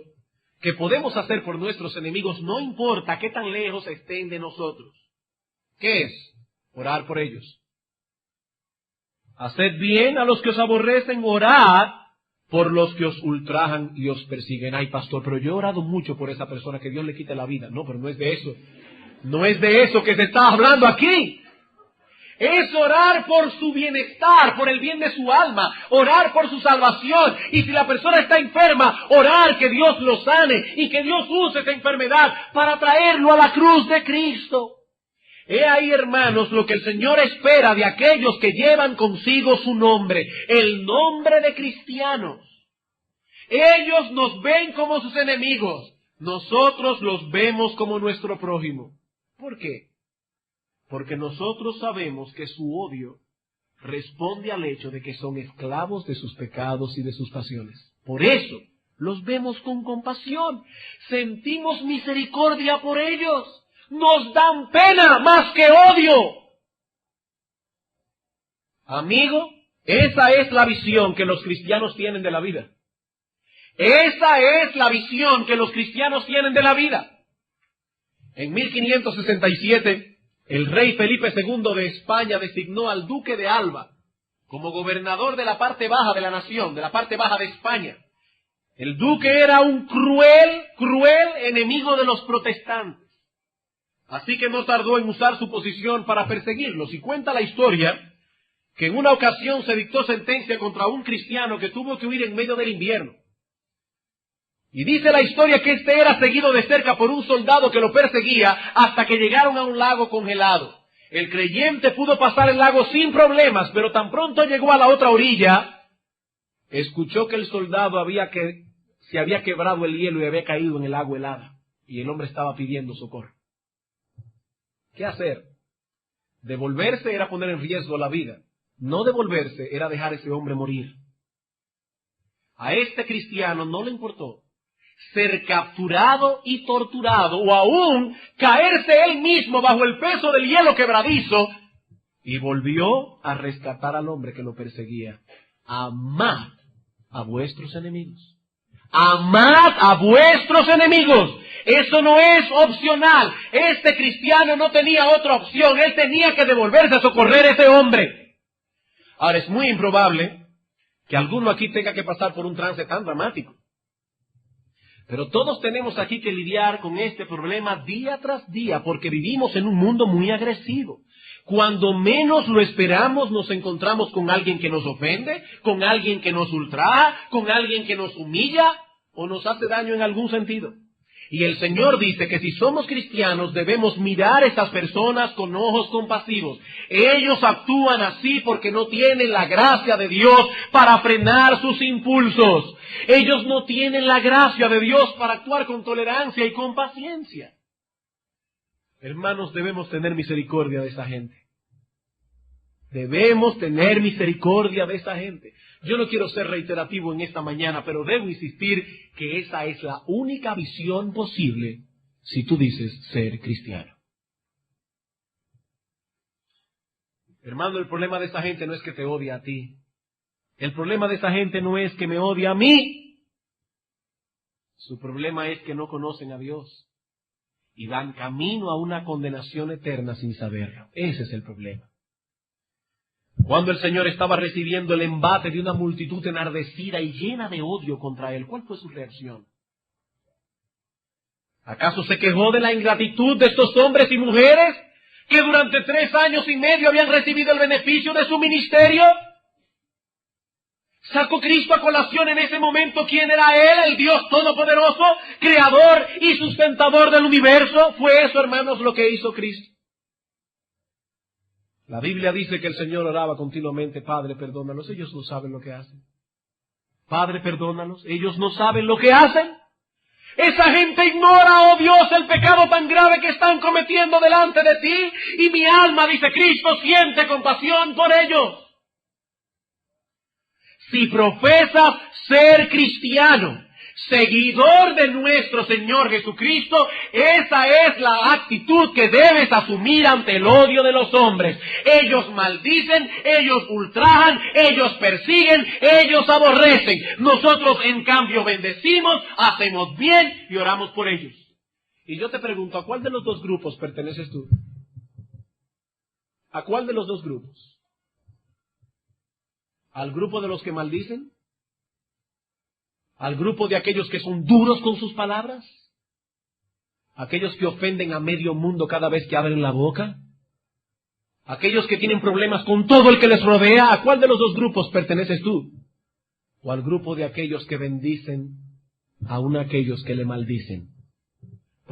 que podemos hacer por nuestros enemigos, no importa qué tan lejos estén de nosotros. ¿Qué es? Orar por ellos. Haced bien a los que os aborrecen, orad por los que os ultrajan y os persiguen. Ay, pastor, pero yo he orado mucho por esa persona, que Dios le quite la vida. No, pero no es de eso. No es de eso que se está hablando aquí. Es orar por su bienestar, por el bien de su alma, orar por su salvación. Y si la persona está enferma, orar que Dios lo sane y que Dios use esa enfermedad para traerlo a la cruz de Cristo. He ahí, hermanos, lo que el Señor espera de aquellos que llevan consigo su nombre, el nombre de cristianos. Ellos nos ven como sus enemigos, nosotros los vemos como nuestro prójimo. ¿Por qué? Porque nosotros sabemos que su odio responde al hecho de que son esclavos de sus pecados y de sus pasiones. Por eso los vemos con compasión, sentimos misericordia por ellos. Nos dan pena más que odio. Amigo, esa es la visión que los cristianos tienen de la vida. Esa es la visión que los cristianos tienen de la vida. En 1567, el rey Felipe II de España designó al duque de Alba como gobernador de la parte baja de la nación, de la parte baja de España. El duque era un cruel enemigo de los protestantes. Así que no tardó en usar su posición para perseguirlos. Y cuenta la historia que en una ocasión se dictó sentencia contra un cristiano que tuvo que huir en medio del invierno. Y dice la historia que este era seguido de cerca por un soldado que lo perseguía hasta que llegaron a un lago congelado. El creyente pudo pasar el lago sin problemas, pero tan pronto llegó a la otra orilla, escuchó que el soldado se había quebrado el hielo y había caído en el agua helada. Y el hombre estaba pidiendo socorro. ¿Qué hacer? Devolverse era poner en riesgo la vida. No devolverse era dejar a ese hombre morir. A este cristiano no le importó ser capturado y torturado, o aún caerse él mismo bajo el peso del hielo quebradizo, y volvió a rescatar al hombre que lo perseguía. Amad a vuestros enemigos. Amad a vuestros enemigos. Eso no es opcional. Este cristiano no tenía otra opción. Él tenía que devolverse a socorrer a ese hombre. Ahora, es muy improbable que alguno aquí tenga que pasar por un trance tan dramático. Pero todos tenemos aquí que lidiar con este problema día tras día, porque vivimos en un mundo muy agresivo. Cuando menos lo esperamos, nos encontramos con alguien que nos ofende, con alguien que nos ultraja, con alguien que nos humilla o nos hace daño en algún sentido. Y el Señor dice que si somos cristianos debemos mirar a estas personas con ojos compasivos. Ellos actúan así porque no tienen la gracia de Dios para frenar sus impulsos. Ellos no tienen la gracia de Dios para actuar con tolerancia y con paciencia. Hermanos, debemos tener misericordia de esa gente. Debemos tener misericordia de esa gente. Yo no quiero ser reiterativo en esta mañana, pero debo insistir que esa es la única visión posible si tú dices ser cristiano. Hermano, el problema de esa gente no es que te odie a ti. El problema de esa gente no es que me odie a mí. Su problema es que no conocen a Dios y dan camino a una condenación eterna sin saberlo. Ese es el problema. Cuando el Señor estaba recibiendo el embate de una multitud enardecida y llena de odio contra Él, ¿cuál fue su reacción? ¿Acaso se quejó de la ingratitud de estos hombres y mujeres que durante 3 años y medio habían recibido el beneficio de su ministerio? ¿Sacó Cristo a colación en ese momento quién era Él, el Dios Todopoderoso, Creador y sustentador del universo? ¿Fue eso, hermanos, lo que hizo Cristo? La Biblia dice que el Señor oraba continuamente: Padre, perdónalos, ellos no saben lo que hacen. Padre, perdónalos, ellos no saben lo que hacen. Esa gente ignora, oh Dios, el pecado tan grave que están cometiendo delante de ti, y mi alma, dice Cristo, siente compasión por ellos. Si profesas ser cristiano, seguidor de nuestro Señor Jesucristo, esa es la actitud que debes asumir ante el odio de los hombres. Ellos maldicen, ellos ultrajan, ellos persiguen, ellos aborrecen. Nosotros, en cambio, bendecimos, hacemos bien y oramos por ellos. Y yo te pregunto, ¿a cuál de los dos grupos perteneces tú? ¿A cuál de los dos grupos? ¿Al grupo de los que maldicen? ¿Al grupo de aquellos que son duros con sus palabras? ¿Aquellos que ofenden a medio mundo cada vez que abren la boca? ¿Aquellos que tienen problemas con todo el que les rodea? ¿A cuál de los dos grupos perteneces tú? ¿O al grupo de aquellos que bendicen aún a aquellos que le maldicen?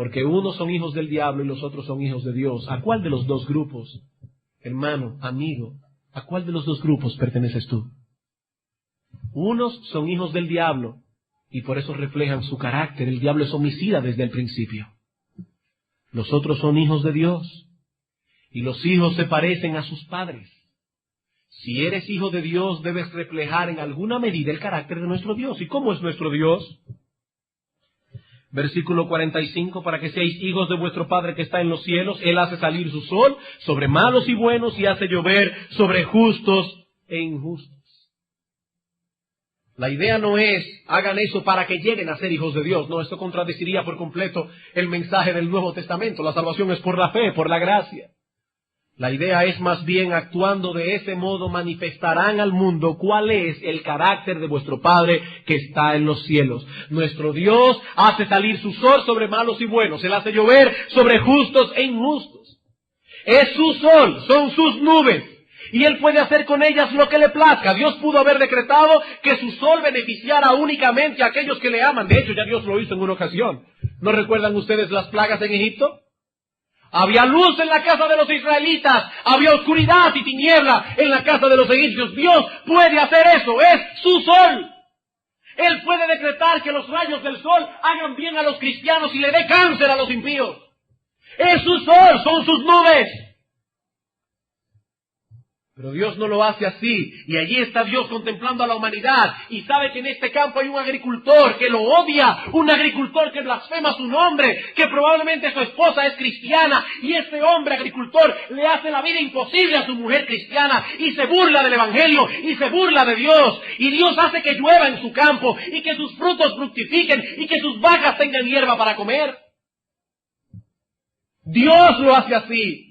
Porque unos son hijos del diablo y los otros son hijos de Dios. ¿A cuál de los dos grupos, hermano, amigo, a cuál de los dos grupos perteneces tú? Unos son hijos del diablo y por eso reflejan su carácter. El diablo es homicida desde el principio. Los otros son hijos de Dios y los hijos se parecen a sus padres. Si eres hijo de Dios, debes reflejar en alguna medida el carácter de nuestro Dios. ¿Y cómo es nuestro Dios? Versículo 45, para que seáis hijos de vuestro Padre que está en los cielos. Él hace salir su sol sobre malos y buenos y hace llover sobre justos e injustos. La idea no es, hagan eso para que lleguen a ser hijos de Dios. No, esto contradeciría por completo el mensaje del Nuevo Testamento. La salvación es por la fe, por la gracia. La idea es más bien, actuando de ese modo, manifestarán al mundo cuál es el carácter de vuestro Padre que está en los cielos. Nuestro Dios hace salir su sol sobre malos y buenos. Él hace llover sobre justos e injustos. Es su sol, son sus nubes. Y Él puede hacer con ellas lo que le plazca. Dios pudo haber decretado que su sol beneficiara únicamente a aquellos que le aman. De hecho, ya Dios lo hizo en una ocasión. ¿No recuerdan ustedes las plagas en Egipto? Había luz en la casa de los israelitas, había oscuridad y tiniebla en la casa de los egipcios. Dios puede hacer eso, es su sol. Él puede decretar que los rayos del sol hagan bien a los cristianos y le dé cáncer a los impíos. Es su sol, son sus nubes. Pero Dios no lo hace así, y allí está Dios contemplando a la humanidad, y sabe que en este campo hay un agricultor que lo odia, un agricultor que blasfema su nombre, que probablemente su esposa es cristiana, y este hombre agricultor le hace la vida imposible a su mujer cristiana, y se burla del Evangelio, y se burla de Dios, y Dios hace que llueva en su campo, y que sus frutos fructifiquen, y que sus vacas tengan hierba para comer. Dios lo hace así.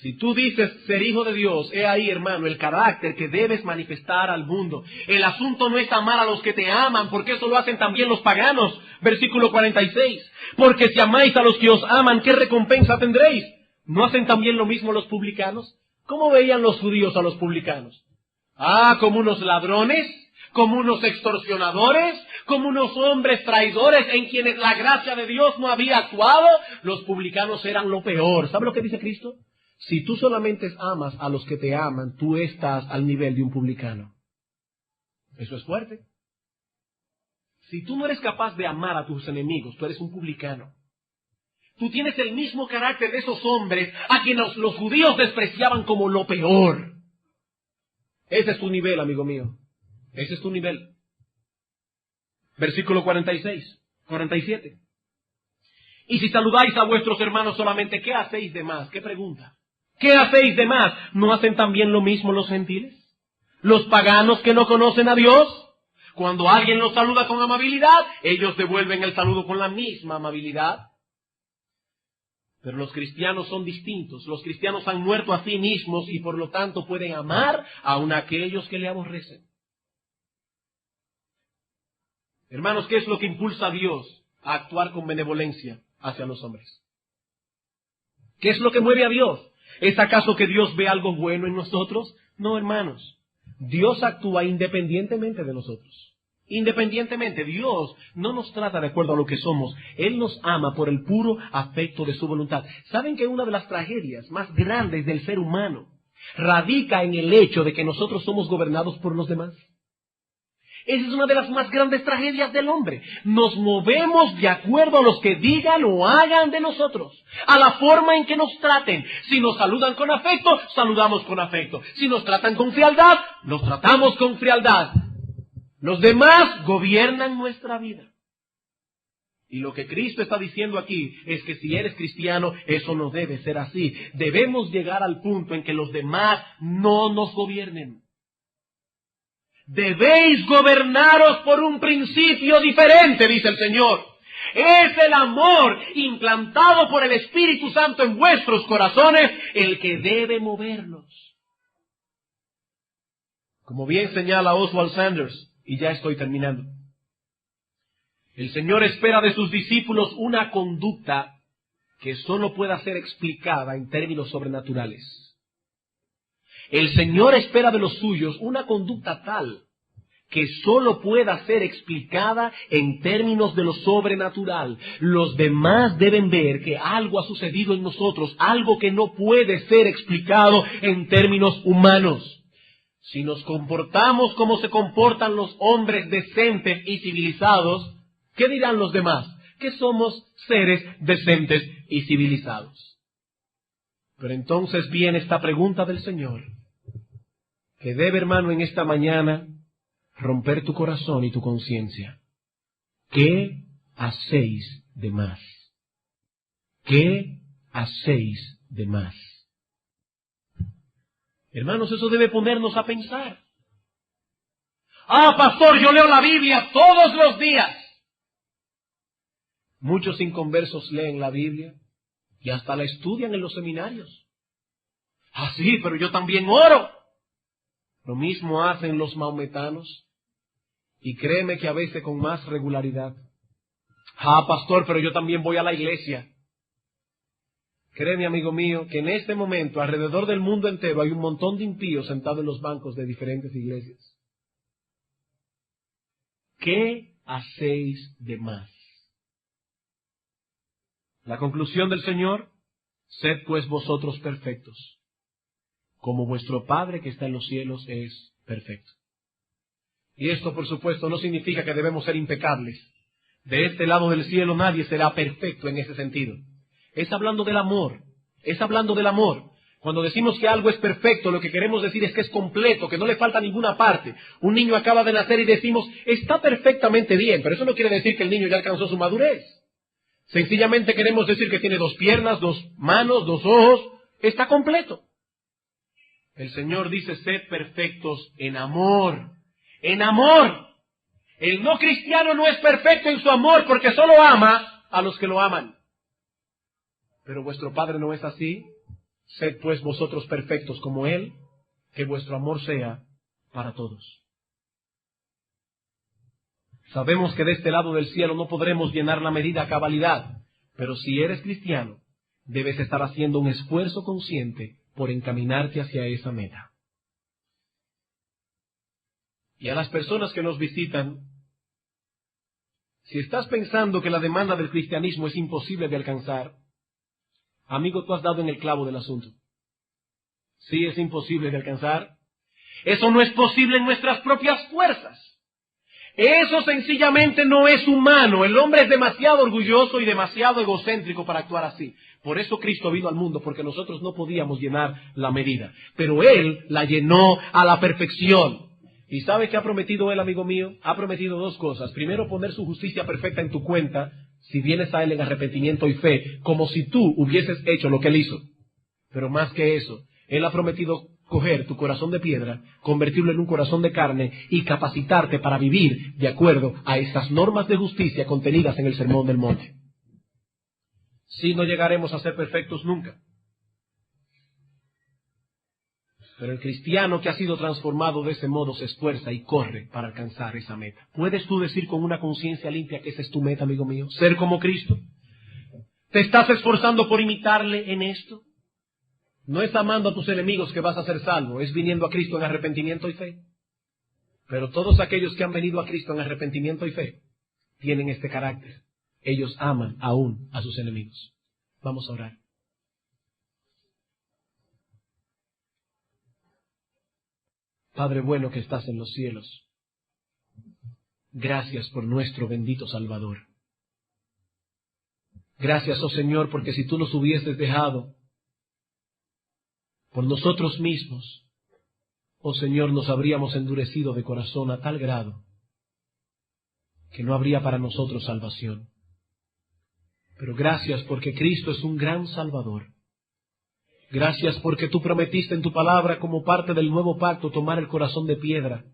Si tú dices ser hijo de Dios, he ahí, hermano, el carácter que debes manifestar al mundo. El asunto no es amar a los que te aman, porque eso lo hacen también los paganos. Versículo 46. Porque si amáis a los que os aman, ¿qué recompensa tendréis? ¿No hacen también lo mismo los publicanos? ¿Cómo veían los judíos a los publicanos? Como unos ladrones, como unos extorsionadores, como unos hombres traidores en quienes la gracia de Dios no había actuado. Los publicanos eran lo peor. ¿Sabe lo que dice Cristo? Si tú solamente amas a los que te aman, tú estás al nivel de un publicano. Eso es fuerte. Si tú no eres capaz de amar a tus enemigos, tú eres un publicano. Tú tienes el mismo carácter de esos hombres a quienes los judíos despreciaban como lo peor. Ese es tu nivel, amigo mío. Ese es tu nivel. Versículo 47. Y si saludáis a vuestros hermanos solamente, ¿qué hacéis de más? ¿Qué pregunta? ¿Qué hacéis de más? ¿No hacen también lo mismo los gentiles? ¿Los paganos que no conocen a Dios? Cuando alguien los saluda con amabilidad, ellos devuelven el saludo con la misma amabilidad. Pero los cristianos son distintos. Los cristianos han muerto a sí mismos y por lo tanto pueden amar aun a aquellos que le aborrecen. Hermanos, ¿qué es lo que impulsa a Dios a actuar con benevolencia hacia los hombres? ¿Qué es lo que mueve a Dios? ¿Es acaso que Dios ve algo bueno en nosotros? No, hermanos. Dios actúa independientemente de nosotros. Independientemente, Dios no nos trata de acuerdo a lo que somos. Él nos ama por el puro afecto de su voluntad. ¿Saben que una de las tragedias más grandes del ser humano radica en el hecho de que nosotros somos gobernados por los demás? Esa es una de las más grandes tragedias del hombre. Nos movemos de acuerdo a los que digan o hagan de nosotros, a la forma en que nos traten. Si nos saludan con afecto, saludamos con afecto. Si nos tratan con frialdad, nos tratamos con frialdad. Los demás gobiernan nuestra vida. Y lo que Cristo está diciendo aquí es que si eres cristiano, eso no debe ser así. Debemos llegar al punto en que los demás no nos gobiernen. Debéis gobernaros por un principio diferente, dice el Señor. Es el amor implantado por el Espíritu Santo en vuestros corazones el que debe movernos. Como bien señala Oswald Sanders, y ya estoy terminando, el Señor espera de sus discípulos una conducta que solo pueda ser explicada en términos sobrenaturales. El Señor espera de los suyos una conducta tal que sólo pueda ser explicada en términos de lo sobrenatural. Los demás deben ver que algo ha sucedido en nosotros, algo que no puede ser explicado en términos humanos. Si nos comportamos como se comportan los hombres decentes y civilizados, ¿qué dirán los demás? Que somos seres decentes y civilizados. Pero entonces viene esta pregunta del Señor, que debe, hermano, en esta mañana romper tu corazón y tu conciencia. ¿Qué hacéis de más? ¿Qué hacéis de más? Hermanos, eso debe ponernos a pensar. Pastor, yo leo la Biblia todos los días. Muchos inconversos leen la Biblia y hasta la estudian en los seminarios. Sí, pero yo también oro. Lo mismo hacen los maometanos, y créeme que a veces con más regularidad. Pastor, pero yo también voy a la iglesia. Créeme, amigo mío, que en este momento alrededor del mundo entero hay un montón de impíos sentados en los bancos de diferentes iglesias. ¿Qué hacéis de más? La conclusión del Señor: sed pues vosotros perfectos, como vuestro Padre que está en los cielos es perfecto. Y esto, por supuesto, no significa que debemos ser impecables. De este lado del cielo nadie será perfecto en ese sentido. Es hablando del amor. Es hablando del amor. Cuando decimos que algo es perfecto, lo que queremos decir es que es completo, que no le falta ninguna parte. Un niño acaba de nacer y decimos, está perfectamente bien, pero eso no quiere decir que el niño ya alcanzó su madurez. Sencillamente queremos decir que tiene 2 piernas, 2 manos, 2 ojos. Está completo. El Señor dice, sed perfectos en amor. En amor. El no cristiano no es perfecto en su amor porque solo ama a los que lo aman. Pero vuestro Padre no es así. Sed pues vosotros perfectos como Él, que vuestro amor sea para todos. Sabemos que de este lado del cielo no podremos llenar la medida a cabalidad, pero si eres cristiano, debes estar haciendo un esfuerzo consciente por encaminarte hacia esa meta. Y a las personas que nos visitan, si estás pensando que la demanda del cristianismo es imposible de alcanzar, amigo, tú has dado en el clavo del asunto. Sí, es imposible de alcanzar. Eso no es posible en nuestras propias fuerzas. Eso sencillamente no es humano. El hombre es demasiado orgulloso y demasiado egocéntrico para actuar así. Por eso Cristo vino al mundo, porque nosotros no podíamos llenar la medida. Pero Él la llenó a la perfección. ¿Y sabe qué ha prometido Él, amigo mío? Ha prometido 2 cosas. Primero, poner su justicia perfecta en tu cuenta, si vienes a Él en arrepentimiento y fe, como si tú hubieses hecho lo que Él hizo. Pero más que eso, Él ha prometido coger tu corazón de piedra, convertirlo en un corazón de carne y capacitarte para vivir de acuerdo a estas normas de justicia contenidas en el Sermón del Monte. Sí, no llegaremos a ser perfectos nunca. Pero el cristiano que ha sido transformado de ese modo se esfuerza y corre para alcanzar esa meta. ¿Puedes tú decir con una conciencia limpia que esa es tu meta, amigo mío? ¿Ser como Cristo? ¿Te estás esforzando por imitarle en esto? No es amando a tus enemigos que vas a ser salvo, es viniendo a Cristo en arrepentimiento y fe. Pero todos aquellos que han venido a Cristo en arrepentimiento y fe tienen este carácter. Ellos aman aún a sus enemigos. Vamos a orar. Padre bueno que estás en los cielos, gracias por nuestro bendito Salvador. Gracias, oh Señor, porque si tú nos hubieses dejado por nosotros mismos, oh Señor, nos habríamos endurecido de corazón a tal grado que no habría para nosotros salvación. Pero gracias porque Cristo es un gran Salvador. Gracias porque tú prometiste en tu palabra como parte del nuevo pacto tomar el corazón de piedra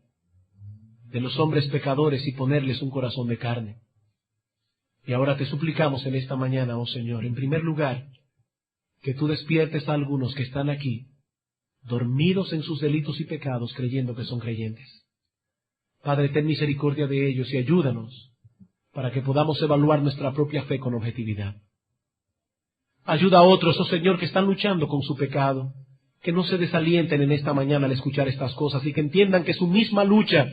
de los hombres pecadores y ponerles un corazón de carne. Y ahora te suplicamos en esta mañana, oh Señor, en primer lugar, que tú despiertes a algunos que están aquí, dormidos en sus delitos y pecados, creyendo que son creyentes. Padre, ten misericordia de ellos y ayúdanos para que podamos evaluar nuestra propia fe con objetividad. Ayuda a otros, oh Señor, que están luchando con su pecado, que no se desalienten en esta mañana al escuchar estas cosas y que entiendan que su misma lucha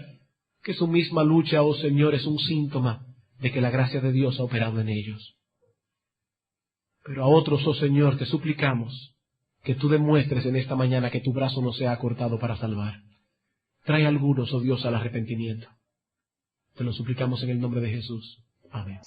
que su misma lucha, oh Señor, es un síntoma de que la gracia de Dios ha operado en ellos. Pero a otros, oh Señor, te suplicamos que tú demuestres en esta mañana que tu brazo no se ha cortado para salvar. Trae a algunos, oh Dios, al arrepentimiento. Te lo suplicamos en el nombre de Jesús. Amén.